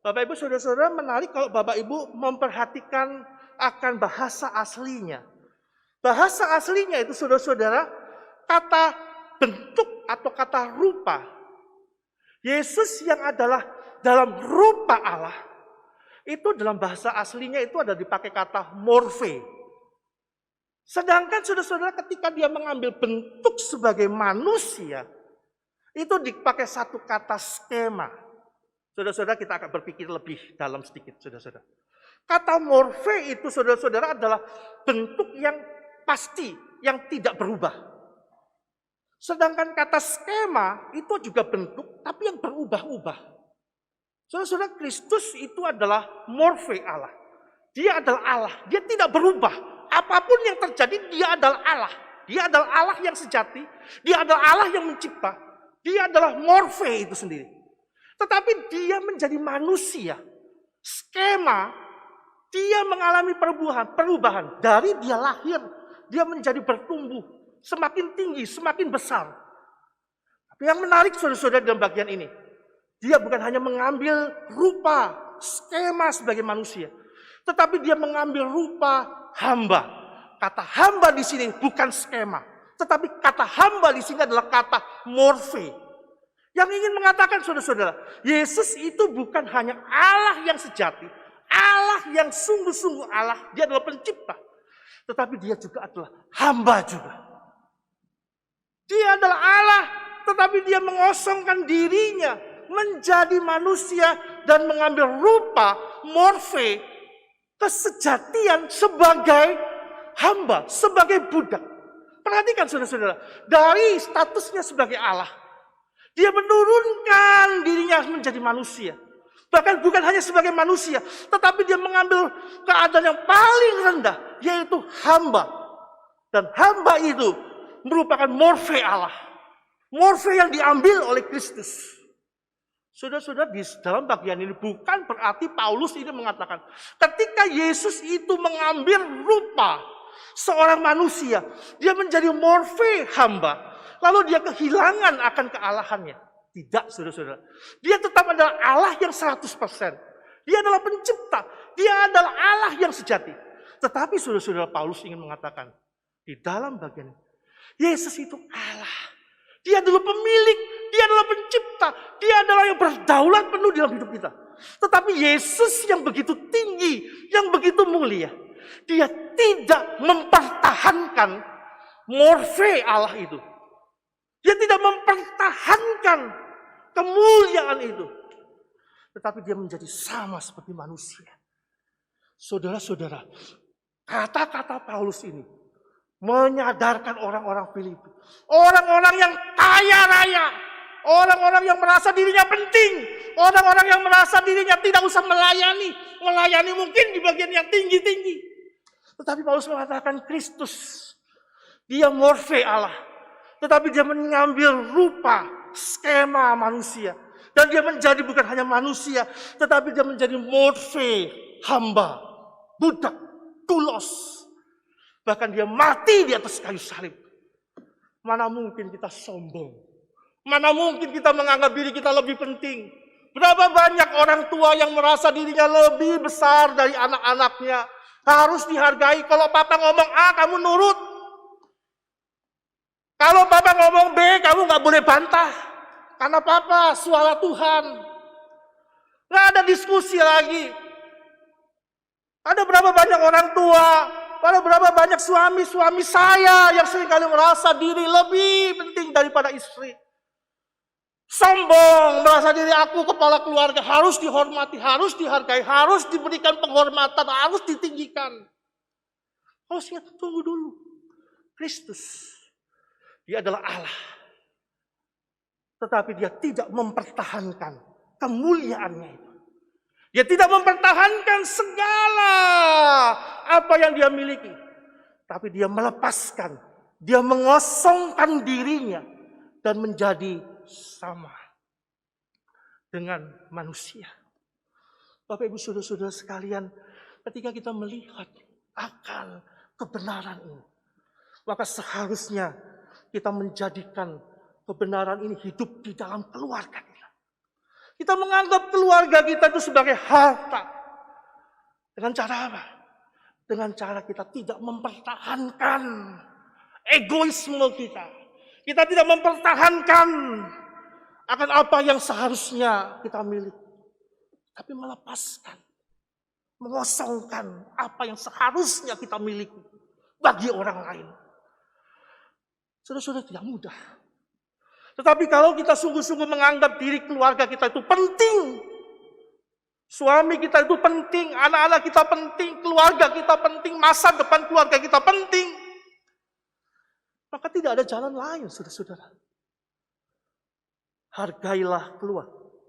Bapak Ibu Saudara-saudara, menarik kalau Bapak Ibu memperhatikan akan bahasa aslinya. Bahasa aslinya itu saudara-saudara, kata bentuk atau kata rupa. Yesus yang adalah dalam rupa Allah, itu dalam bahasa aslinya itu ada dipakai kata morfe. Sedangkan saudara-saudara ketika dia mengambil bentuk sebagai manusia, itu dipakai satu kata skema. Saudara-saudara kita akan berpikir lebih dalam sedikit, saudara-saudara. Kata morfe itu saudara-saudara adalah bentuk yang pasti, yang tidak berubah. Sedangkan kata skema itu juga bentuk, tapi yang berubah-ubah. Saudara-saudara, Kristus itu adalah morfe Allah. Dia adalah Allah, dia tidak berubah. Apapun yang terjadi, dia adalah Allah. Dia adalah Allah yang sejati, dia adalah Allah yang mencipta. Dia adalah morfe itu sendiri. Tetapi dia menjadi manusia. Skema, dia mengalami perubahan. Dari dia lahir, dia menjadi bertumbuh. Semakin tinggi, semakin besar. Tapi yang menarik saudara-saudara dalam bagian ini, dia bukan hanya mengambil rupa, skema sebagai manusia, tetapi dia mengambil rupa hamba. Kata hamba di sini bukan skema, tetapi kata hamba di sini adalah kata morfe. Yang ingin mengatakan saudara-saudara, Yesus itu bukan hanya Allah yang sejati, Allah yang sungguh-sungguh Allah, dia adalah pencipta. Tetapi dia juga adalah hamba juga. Dia adalah Allah, tetapi dia mengosongkan dirinya menjadi manusia dan mengambil rupa morfe kesejatian sebagai hamba, sebagai budak. Perhatikan saudara-saudara, dari statusnya sebagai Allah, dia menurunkan dirinya menjadi manusia. Bahkan bukan hanya sebagai manusia, tetapi dia mengambil keadaan yang paling rendah, yaitu hamba. Dan hamba itu merupakan morfe Allah. Morfe yang diambil oleh Kristus. Saudara-saudara, di dalam bagian ini bukan berarti Paulus ini mengatakan ketika Yesus itu mengambil rupa seorang manusia, dia menjadi morfe hamba, lalu dia kehilangan akan kealahannya. Tidak, saudara-saudara. Dia tetap adalah Allah yang 100%. Dia adalah pencipta. Dia adalah Allah yang sejati. Tetapi saudara-saudara, Paulus ingin mengatakan di dalam bagian ini, Yesus itu Allah. Dia adalah pemilik, dia adalah pencipta, dia adalah yang berdaulat penuh dalam hidup kita. Tetapi Yesus yang begitu tinggi, yang begitu mulia, dia tidak mempertahankan morfe Allah itu. Dia tidak mempertahankan kemuliaan itu. Tetapi dia menjadi sama seperti manusia. Saudara-saudara, kata-kata Paulus ini menyadarkan orang-orang Filipi. Orang-orang yang kaya raya. Orang-orang yang merasa dirinya penting. Orang-orang yang merasa dirinya tidak usah melayani. Melayani mungkin di bagian yang tinggi-tinggi. Tetapi Paulus mengatakan Kristus. Dia morfe Allah. Tetapi dia mengambil rupa, skema manusia. Dan dia menjadi bukan hanya manusia. Tetapi dia menjadi morfe, hamba, budak, tulos. Bahkan dia mati di atas kayu salib. Mana mungkin kita sombong. Mana mungkin kita menganggap diri kita lebih penting. Berapa banyak orang tua yang merasa dirinya lebih besar dari anak-anaknya. Harus dihargai. Kalau papa ngomong A, kamu nurut. Kalau papa ngomong B, kamu gak boleh bantah. Karena papa suara Tuhan. Gak ada diskusi lagi. Ada berapa banyak orang tua, ada berapa banyak suami-suami saya yang seringkali merasa diri lebih penting daripada istri. Sombong, merasa diri aku kepala keluarga, harus dihormati, harus dihargai, harus diberikan penghormatan, harus ditinggikan. Harusnya tunggu dulu. Kristus, dia adalah Allah. Tetapi dia tidak mempertahankan kemuliaannya itu. Dia tidak mempertahankan segala apa yang dia miliki. Tapi dia melepaskan, dia mengosongkan dirinya dan menjadi sama dengan manusia. Bapak Ibu Saudara-saudara sekalian, ketika kita melihat akan kebenaran ini, maka seharusnya kita menjadikan kebenaran ini hidup di dalam keluarga kita. Kita menganggap keluarga kita itu sebagai harta. Dengan cara apa? Dengan cara kita tidak mempertahankan egoisme kita. Kita tidak mempertahankan akan apa yang seharusnya kita miliki. Tapi melepaskan, mengosongkan apa yang seharusnya kita miliki bagi orang lain. Saudara-saudara, tidak mudah. Tetapi kalau kita sungguh-sungguh menganggap diri keluarga kita itu penting, suami kita itu penting, anak-anak kita penting, keluarga kita penting, masa depan keluarga kita penting, maka tidak ada jalan lain, saudara-saudara. Hargailah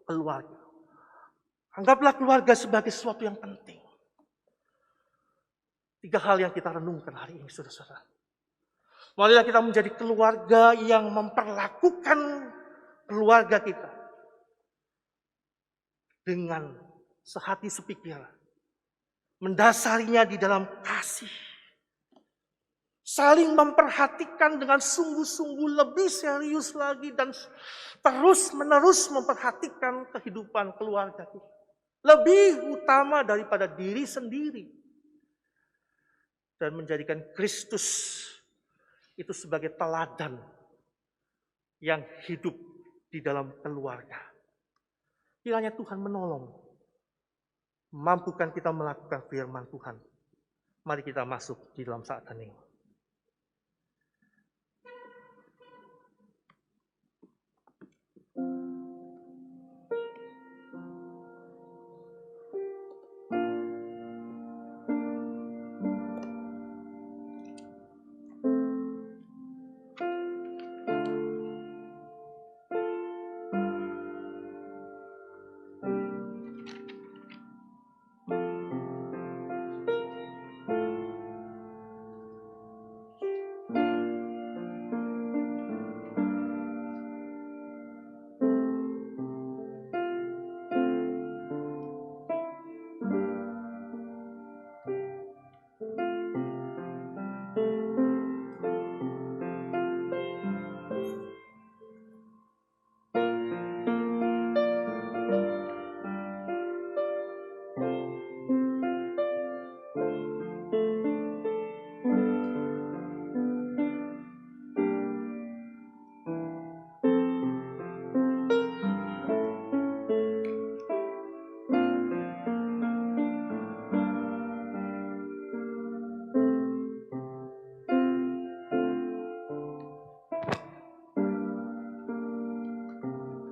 keluarga. Anggaplah keluarga sebagai sesuatu yang penting. 3 hal yang kita renungkan hari ini, saudara-saudara. Marilah kita menjadi keluarga yang memperlakukan keluarga kita dengan sehati sepikir. Mendasarinya di dalam kasih. Saling memperhatikan dengan sungguh-sungguh lebih serius lagi dan terus-menerus memperhatikan kehidupan keluarga kita. Lebih utama daripada diri sendiri. Dan menjadikan Kristus itu sebagai teladan yang hidup di dalam keluarga. Kiranya Tuhan menolong, mampukan kita melakukan firman Tuhan. Mari kita masuk di dalam saat hening.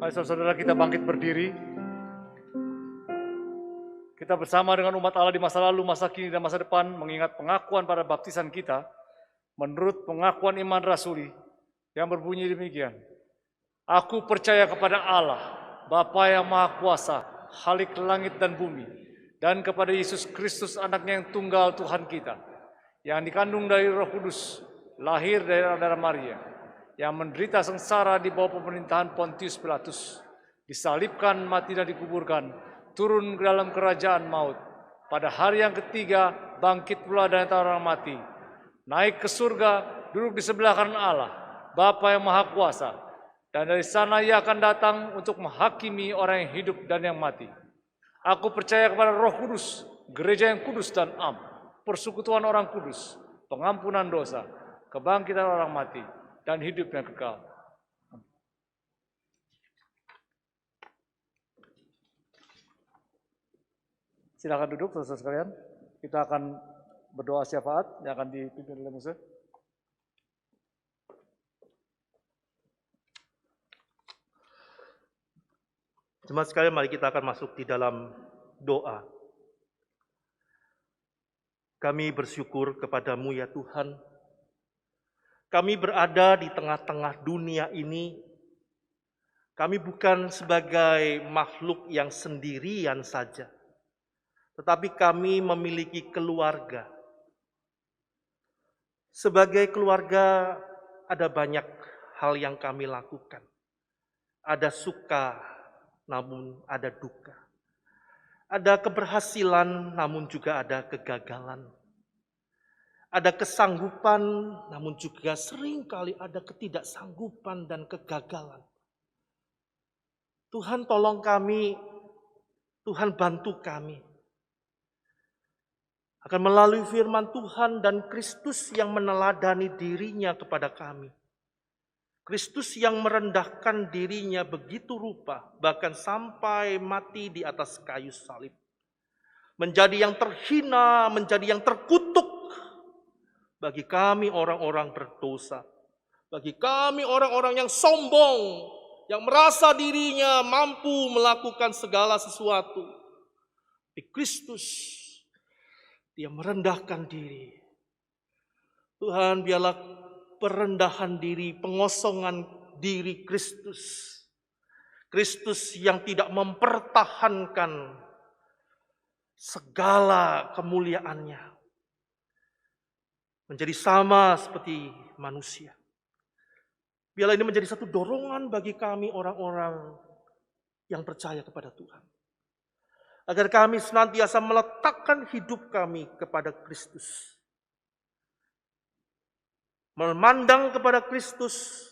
Mari saudara-saudara kita bangkit berdiri. Kita bersama dengan umat Allah di masa lalu, masa kini, dan masa depan mengingat pengakuan pada baptisan kita menurut pengakuan iman rasuli yang berbunyi demikian. Aku percaya kepada Allah, Bapa yang Maha Kuasa, Khalik langit dan bumi, dan kepada Yesus Kristus anaknya yang tunggal Tuhan kita, yang dikandung dari Roh Kudus, lahir dari darah Maria, yang menderita sengsara di bawah pemerintahan Pontius Pilatus, disalibkan, mati dan dikuburkan, turun ke dalam kerajaan maut. Pada hari yang ketiga, bangkit pula dari antara orang mati, naik ke surga, duduk di sebelah kanan Allah, Bapa yang Maha Kuasa, dan dari sana Ia akan datang untuk menghakimi orang yang hidup dan yang mati. Aku percaya kepada Roh Kudus, gereja yang kudus dan am, persekutuan orang kudus, pengampunan dosa, kebangkitan orang mati, dan hidup yang kekal. Silakan duduk, saudara sekalian. Kita akan berdoa syafaat yang akan dipimpin oleh Musa. Jemaat sekalian, mari kita akan masuk di dalam doa. Kami bersyukur kepadamu ya Tuhan. Kami berada di tengah-tengah dunia ini. Kami bukan sebagai makhluk yang sendirian saja, tetapi kami memiliki keluarga. Sebagai keluarga ada banyak hal yang kami lakukan. Ada suka, namun ada duka. Ada keberhasilan, namun juga ada kegagalan. Ada kesanggupan, namun juga seringkali ada ketidaksanggupan dan kegagalan. Tuhan tolong kami, Tuhan bantu kami. Akan melalui firman Tuhan dan Kristus yang meneladani dirinya kepada kami. Kristus yang merendahkan dirinya begitu rupa, bahkan sampai mati di atas kayu salib. Menjadi yang terhina, menjadi yang terkutuk bagi kami orang-orang berdosa. Bagi kami orang-orang yang sombong, yang merasa dirinya mampu melakukan segala sesuatu. Di Kristus, Dia merendahkan diri. Tuhan, biarlah perendahan diri, pengosongan diri Kristus. Kristus yang tidak mempertahankan segala kemuliaannya. Menjadi sama seperti manusia. Biarlah ini menjadi satu dorongan bagi kami orang-orang yang percaya kepada Tuhan. Agar kami senantiasa meletakkan hidup kami kepada Kristus. Memandang kepada Kristus.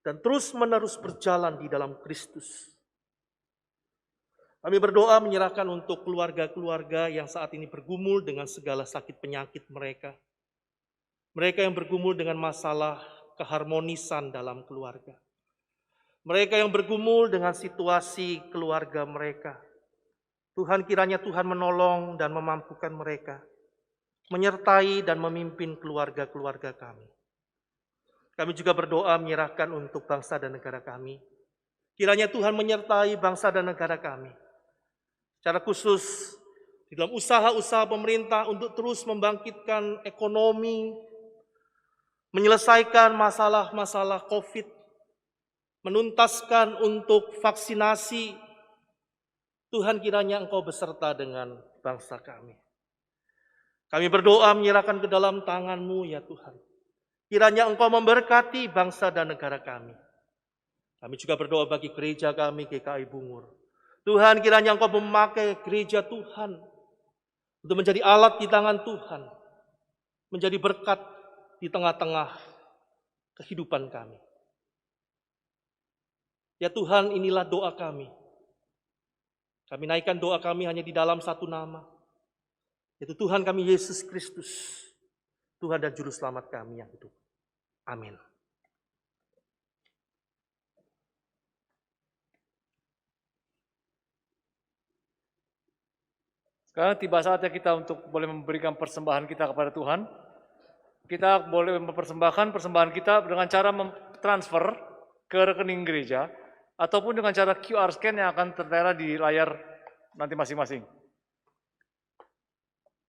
Dan terus menerus berjalan di dalam Kristus. Kami berdoa menyerahkan untuk keluarga-keluarga yang saat ini bergumul dengan segala sakit penyakit mereka. Mereka yang bergumul dengan masalah keharmonisan dalam keluarga. Mereka yang bergumul dengan situasi keluarga mereka. Tuhan, kiranya Tuhan menolong dan memampukan mereka. Menyertai dan memimpin keluarga-keluarga kami. Kami juga berdoa menyerahkan untuk bangsa dan negara kami. Kiranya Tuhan menyertai bangsa dan negara kami. Secara khusus di dalam usaha-usaha pemerintah untuk terus membangkitkan ekonomi, menyelesaikan masalah-masalah COVID, menuntaskan untuk vaksinasi. Tuhan, kiranya Engkau beserta dengan bangsa kami. Kami berdoa menyerahkan ke dalam tangan-Mu ya Tuhan. Kiranya Engkau memberkati bangsa dan negara kami. Kami juga berdoa bagi gereja kami GKI Bungur. Tuhan, kiranya Engkau memakai gereja Tuhan untuk menjadi alat di tangan Tuhan. Menjadi berkat di tengah-tengah kehidupan kami. Ya Tuhan, inilah doa kami. Kami naikkan doa kami hanya di dalam satu nama. Yaitu Tuhan kami Yesus Kristus. Tuhan dan Juru Selamat kami yang hidup. Amin. Sekarang tiba saatnya kita untuk boleh memberikan persembahan kita kepada Tuhan. Kita boleh mempersembahkan persembahan kita dengan cara transfer ke rekening gereja, ataupun dengan cara QR scan yang akan tertera di layar nanti masing-masing.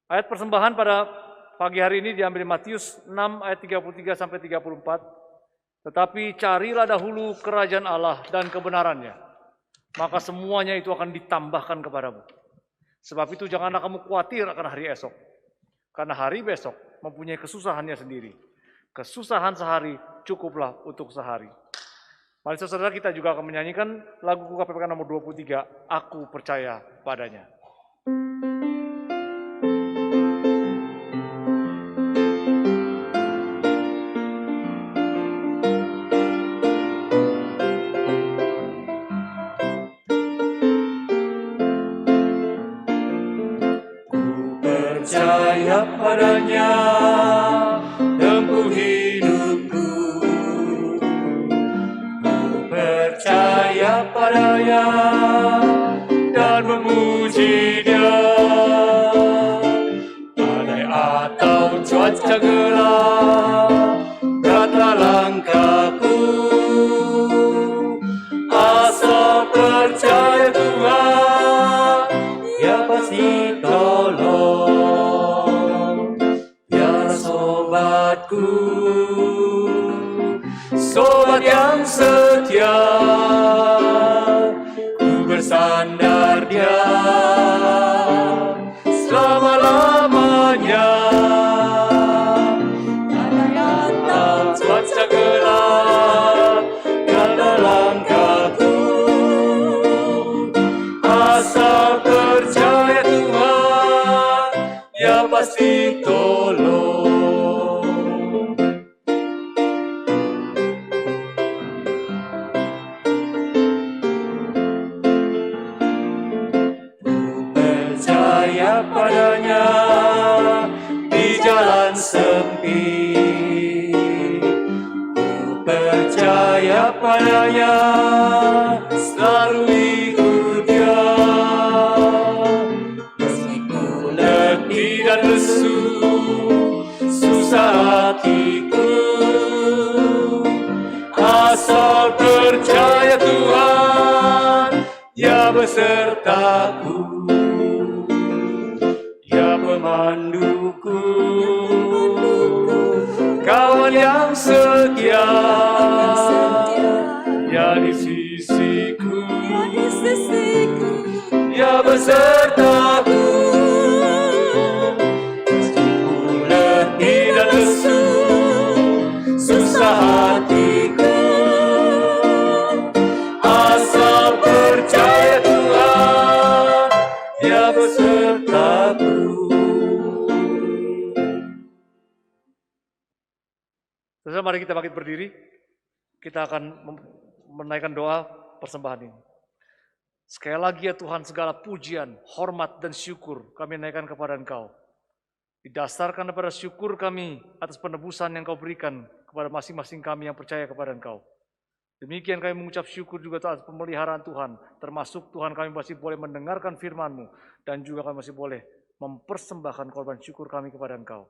Ayat persembahan pada pagi hari ini diambil Matius 6 ayat 33 sampai 34. Tetapi carilah dahulu kerajaan Allah dan kebenarannya, maka semuanya itu akan ditambahkan kepadamu. Sebab itu janganlah kamu khawatir akan hari esok, karena hari besok mempunyai kesusahannya sendiri. Kesusahan sehari cukuplah untuk sehari. Mari saudara, kita juga akan menyanyikan lagu KPPK nomor 23, Aku Percaya Padanya. Percaya padanya, tempuh hidupku. Ku percaya padanya dan memuji Dia. Badai atau cuaca gelap, beratlah langkahku. Asal percaya Tuhan, Dia pasti tolong. Biar sobatku, sobat yang setia, ku bersandar Dia selama-lamanya. Badai atau cuaca gelap, beratlah langkahku. Asal percaya Tuhan, Dia pasti tolong. Ku percaya padanya di jalan sempit. Ku percaya padanya, selalu ikut Dia. Meski ku letih dan lesu, susah hatiku, asal percaya Tuhan, Dia besertaku. Dia pemanduku, kawan yang setia. Dia di sisiku, Dia besertaku. Meski ku letih dan lesu, susah hatiku, asal percaya Tuhan, Dia besertaku. Saudara, mari kita bangkit berdiri. Kita akan menaikkan doa persembahan ini. Sekali lagi ya Tuhan, segala pujian, hormat, dan syukur kami naikkan kepada Engkau. Didasarkan kepada syukur kami atas penebusan yang Kau berikan kepada masing-masing kami yang percaya kepada Engkau. Demikian kami mengucap syukur juga atas pemeliharaan Tuhan, termasuk Tuhan kami masih boleh mendengarkan firman-Mu, dan juga kami masih boleh mempersembahkan korban syukur kami kepada Engkau.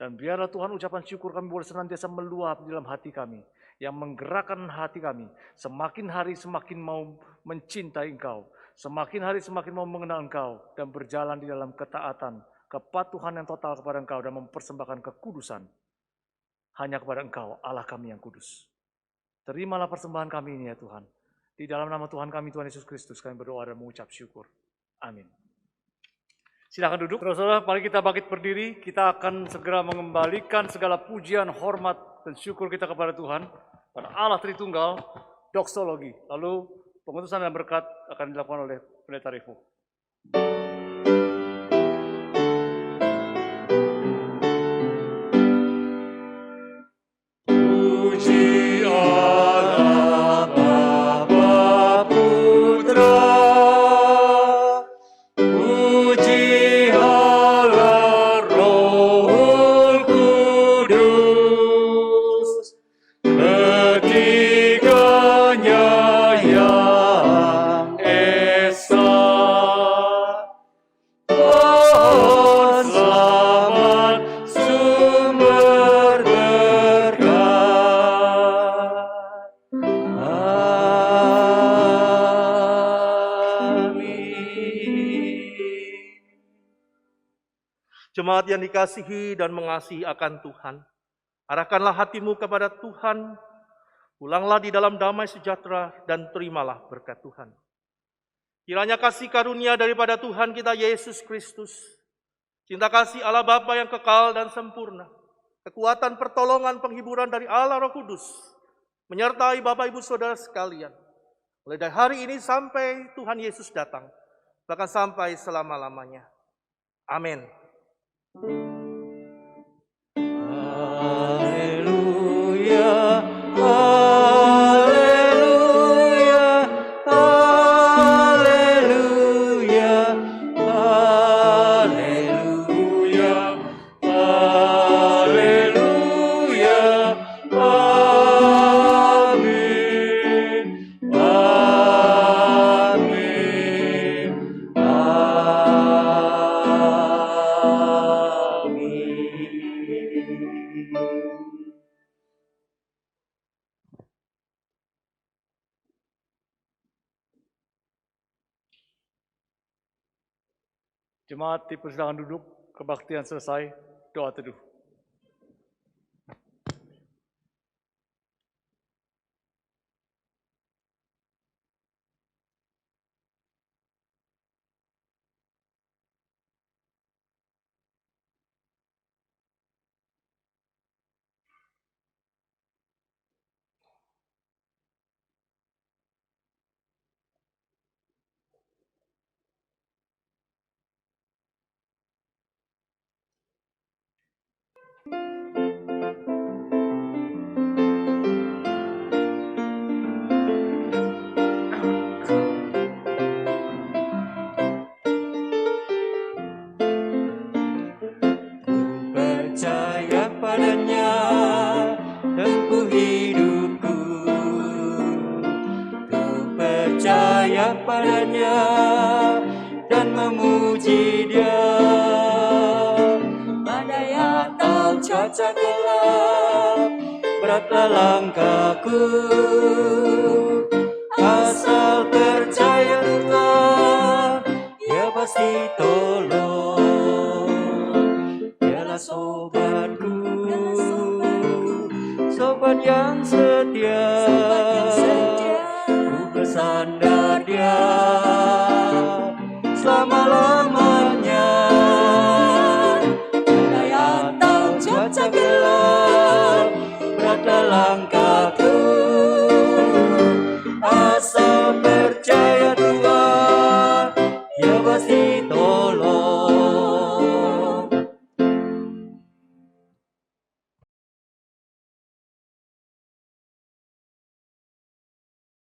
Dan biarlah Tuhan ucapan syukur kami boleh senantiasa meluap di dalam hati kami, yang menggerakkan hati kami, semakin hari semakin mau mencintai Engkau, semakin hari semakin mau mengenal Engkau, dan berjalan di dalam ketaatan, kepatuhan yang total kepada Engkau, dan mempersembahkan kekudusan hanya kepada Engkau, Allah kami yang kudus. Terimalah persembahan kami ini ya Tuhan. Di dalam nama Tuhan kami, Tuhan Yesus Kristus, kami berdoa dan mengucap syukur. Amin. Silakan duduk. Saudara, mari kita bangkit berdiri. Kita akan segera mengembalikan segala pujian, hormat, dan syukur kita kepada Tuhan, pada Allah Tritunggal, doksologi. Lalu pengutusan dan berkat akan dilakukan oleh Pendeta Revo. Puji Allah Bapa Putra, puji Allah Roh Kudus, ketiganya yang esa. Pohon selamat, sumber berkat. Jemaat yang dikasihi dan mengasihi akan Tuhan, arahkanlah hatimu kepada Tuhan, pulanglah di dalam damai sejahtera dan terimalah berkat Tuhan. Kiranya kasih karunia daripada Tuhan kita Yesus Kristus, cinta kasih Allah Bapa yang kekal dan sempurna, kekuatan pertolongan penghiburan dari Allah Roh Kudus, menyertai Bapak Ibu Saudara sekalian, mulai dari hari ini sampai Tuhan Yesus datang, bahkan sampai selama-lamanya. Amin. Haleluya, haleluya, haleluya, haleluya, haleluya, amin, amin, amin. Jemaat dipersilakan duduk, kebaktian selesai, doa teduh. Percaya padanya tempuh hidupku. Ku percaya padanya dan memuji Dia. Badai atau cuaca gelap, beratlah langkahku. Asal percaya Tuhan, Dia pasti tolong. Dialah sobatku, sobat yang setia. Ku bersandar Dia selama-lamanya. Badai atau cuaca gelap, beratlah langkahku. Asal percaya Tuhan, Dia pasti